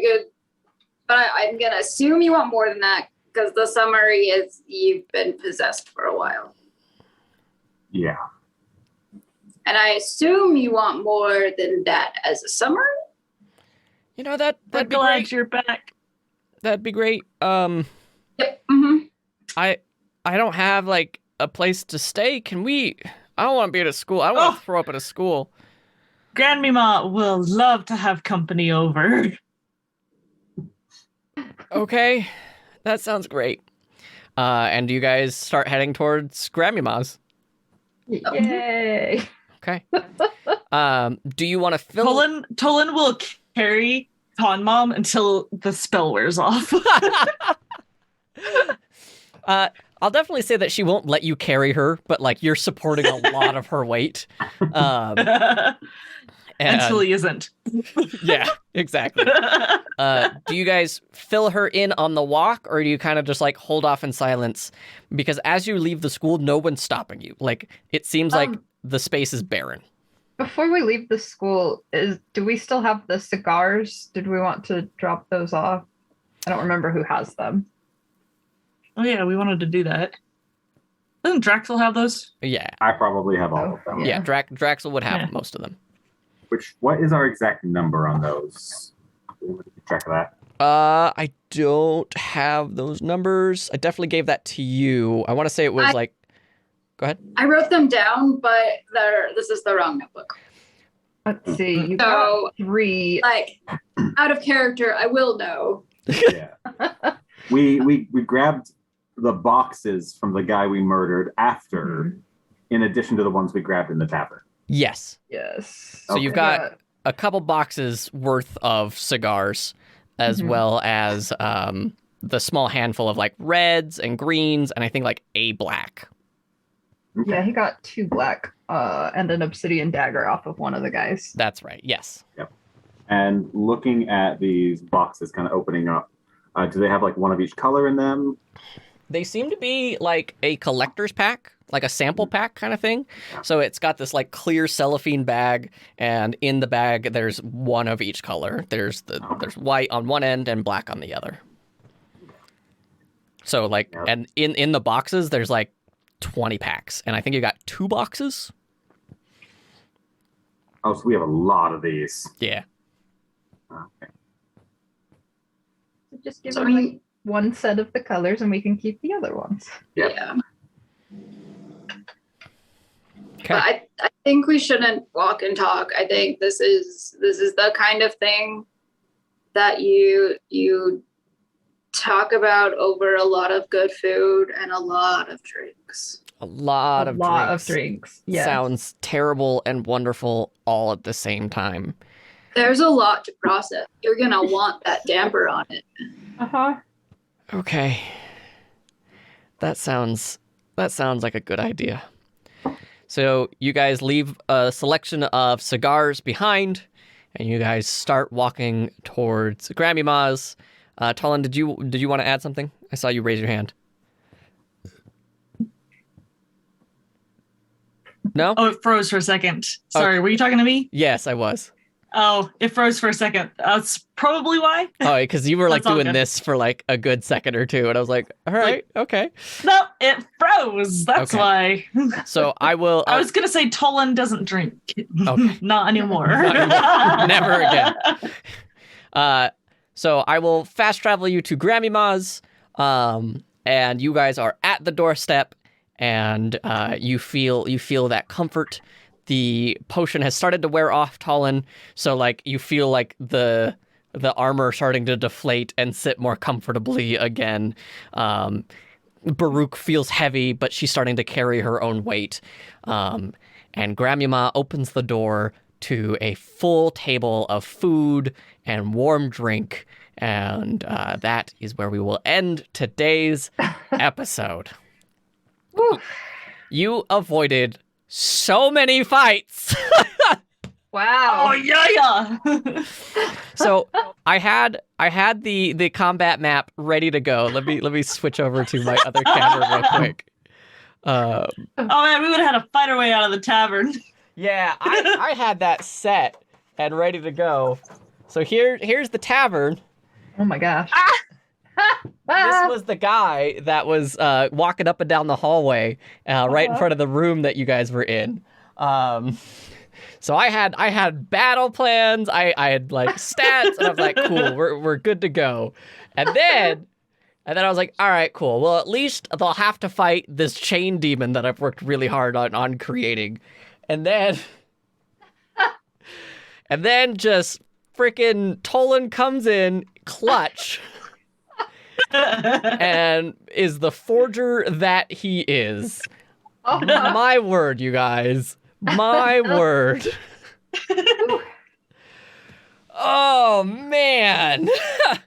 but I'm gonna assume you want more than that because the summary is you've been possessed for a while, Yeah. and I assume you want more than that as a summary. You know that'd We're be glad great. you're back. That'd be great. Yep. Mm-hmm. I don't have a place to stay. I don't want to be at a school. I don't want Oh. to throw up at a school. Grandmama will love to have company over. Okay. That sounds great. And you guys start heading towards Grammyma's. Yay. Okay. Do you want to fill Tolan will carry Con Mom until the spell wears off. I'll definitely say that she won't let you carry her, but you're supporting a lot of her weight. And- Until he isn't. Yeah, exactly. Do you guys fill her in on the walk, or do you kind of just hold off in silence? Because as you leave the school, no one's stopping you. It seems like the space is barren. Before we leave the school, do we still have the cigars? Did we want to drop those off? I don't remember who has them. Oh yeah, we wanted to do that. Doesn't Draxel have those? Yeah. I probably have all of them. Yeah, Draxel would have Yeah. most of them. What is our exact number on those? Keep track of that. I don't have those numbers. I definitely gave that to you. I want to say it was Go ahead. I wrote them down, but this is the wrong notebook. Let's see. You So, got 3. out of character, I will know. Yeah. we grabbed the boxes from the guy we murdered after, in addition to the ones we grabbed in the tavern. Yes. Yes. So you've got a couple boxes worth of cigars, as well as the small handful of reds and greens, and I think a black. Okay. Yeah, he got 2 black and an obsidian dagger off of one of the guys. That's right. Yes. And looking at these boxes kind of opening up, do they have one of each color in them? They seem to be a collector's pack, a sample pack kind of thing. So it's got this clear cellophane bag, and in the bag there's one of each color. There's white on one end and black on the other. So and in the boxes there's 20 packs, and I think you got 2 boxes. Oh, so we have a lot of these. Yeah. Okay. So just give So, I him mean, one set of the colors and we can keep the other ones. Yep. yeah. Okay. But I think we shouldn't walk and talk. I think this is the kind of thing that you talk about over a lot of good food and a lot of drinks. A lot of drinks. Yeah. Sounds terrible and wonderful all at the same time. There's a lot to process. You're gonna want that damper on it. Uh-huh. Okay. That sounds like a good idea. So you guys leave a selection of cigars behind, and you guys start walking towards Grammy Ma's. Tolan, did you want to add something? I saw you raise your hand. No? Oh, it froze for a second. Sorry, were you talking to me? Yes, I was. Oh, it froze for a second. That's probably why. Oh, because you were like That's all doing good. this for like a good second or two, and I was like, all right, okay. No, it froze. That's Okay. why. So I will. I was gonna say Tolan doesn't drink. Okay. Not anymore. Not anymore. Never again. So I will fast travel you to Grammy Ma's, and you guys are at the doorstep, and you feel that comfort. The potion has started to wear off, Tolan, so like you feel like the armor starting to deflate and sit more comfortably again. Baruch feels heavy, but she's starting to carry her own weight. And Grammy Ma opens the door to a full table of food and warm drink, and that is where we will end today's episode. Woo. You avoided so many fights. Wow. Oh yeah. So I had the combat map ready to go. Let me switch over to my other camera real quick. Oh man, we would have had to fight our way out of the tavern. Yeah, I had that set and ready to go. So here's the tavern. Oh my gosh. This was the guy that was walking up and down the hallway right in front of the room that you guys were in. So I had battle plans. I had like stats, and I was like, cool, we're good to go. And then I was like, all right, cool. Well, at least they'll have to fight this chain demon that I've worked really hard on creating. And then just freaking Tolan comes in clutch. And is the forger that he is. Oh, My word, you guys. My word. Oh, man. I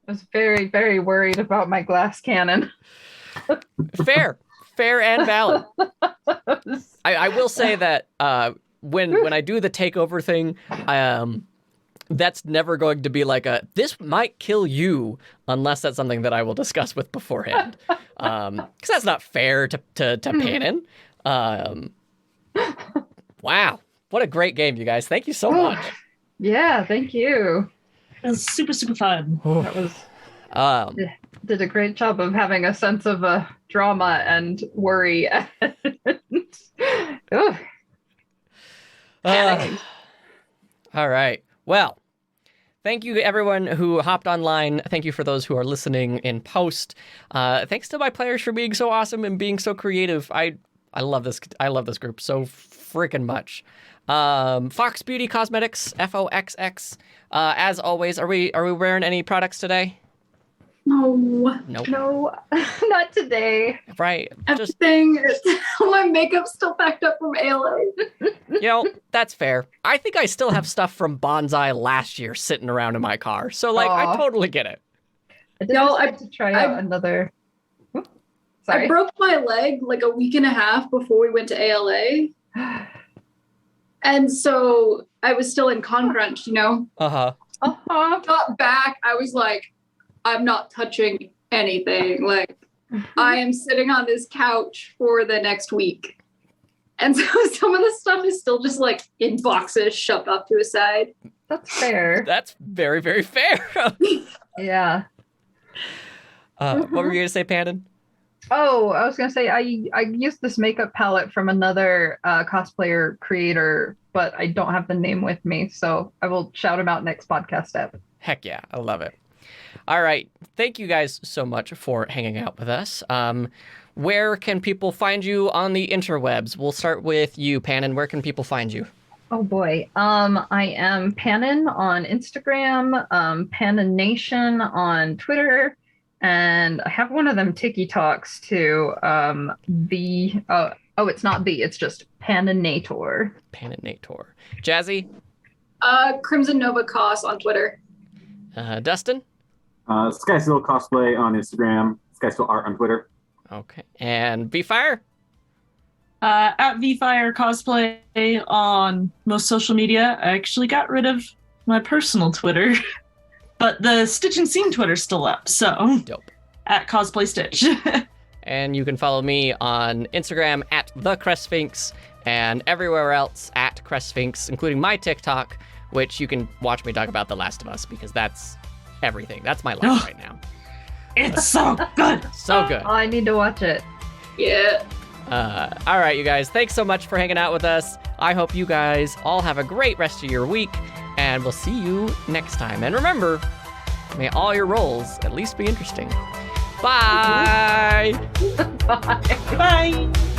was very, very worried about my glass cannon. Fair and valid. I will say that when I do the takeover thing, that's never going to be like this might kill you unless that's something that I will discuss with beforehand. Because that's not fair to Panin. Wow. What a great game, you guys. Thank you so much. Yeah, thank you. It was super, super fun. That was did a great job of having a sense of drama and worry. All right. Well, thank you to everyone who hopped online. Thank you for those who are listening in post. Thanks to my players for being so awesome and being so creative. I love this. I love this group so freaking much. Fox Beauty Cosmetics, FOXX. As always, are we wearing any products today? No. Nope. No, not today. Right. Just, Everything. My makeup's still packed up from ALA. that's fair. I think I still have stuff from Bonsai last year sitting around in my car. So I Aw. totally get it. I did No, decide to try out another. Sorry. I broke my leg like a week and a half before we went to ALA. And so I was still in con crunch, Uh-huh. Got back, I was like, I'm not touching anything. Like, I am sitting on this couch for the next week. And so some of the stuff is still just like in boxes shoved off to a side. That's fair. That's very, very fair. Yeah. What were you going to say, Pandon? Oh, I was gonna say I used this makeup palette from another cosplayer creator, but I don't have the name with me, so I will shout him out next podcast ep. Heck yeah, I love it. All right, thank you guys so much for hanging out with us. Where can people find you on the interwebs? We'll start with you, Pannon. Where can people find you? Oh boy, I am Pannon on Instagram, Pannon Nation on Twitter. And I have one of them TikToks too. It's not it's just Paninator. Paninator. Jazzy? Crimson Nova Cos on Twitter. Dustin? Skystill Cosplay on Instagram. Skystill Art on Twitter. Okay. And Beefire? At VFire Cosplay on most social media. I actually got rid of my personal Twitter, but the Stitch and Scene Twitter's still up. So Dope. At Cosplay Stitch. And you can follow me on Instagram at the Crestsphinx and everywhere else at Crestsphinx, including my TikTok, which you can watch me talk about The Last of Us because that's everything. That's my life right now. It's so good. So good. Oh, I need to watch it. Yeah. All right, you guys, thanks so much for hanging out with us. I hope you guys all have a great rest of your week, and we'll see you next time. And remember, may all your rolls at least be interesting. Bye! Bye. Bye.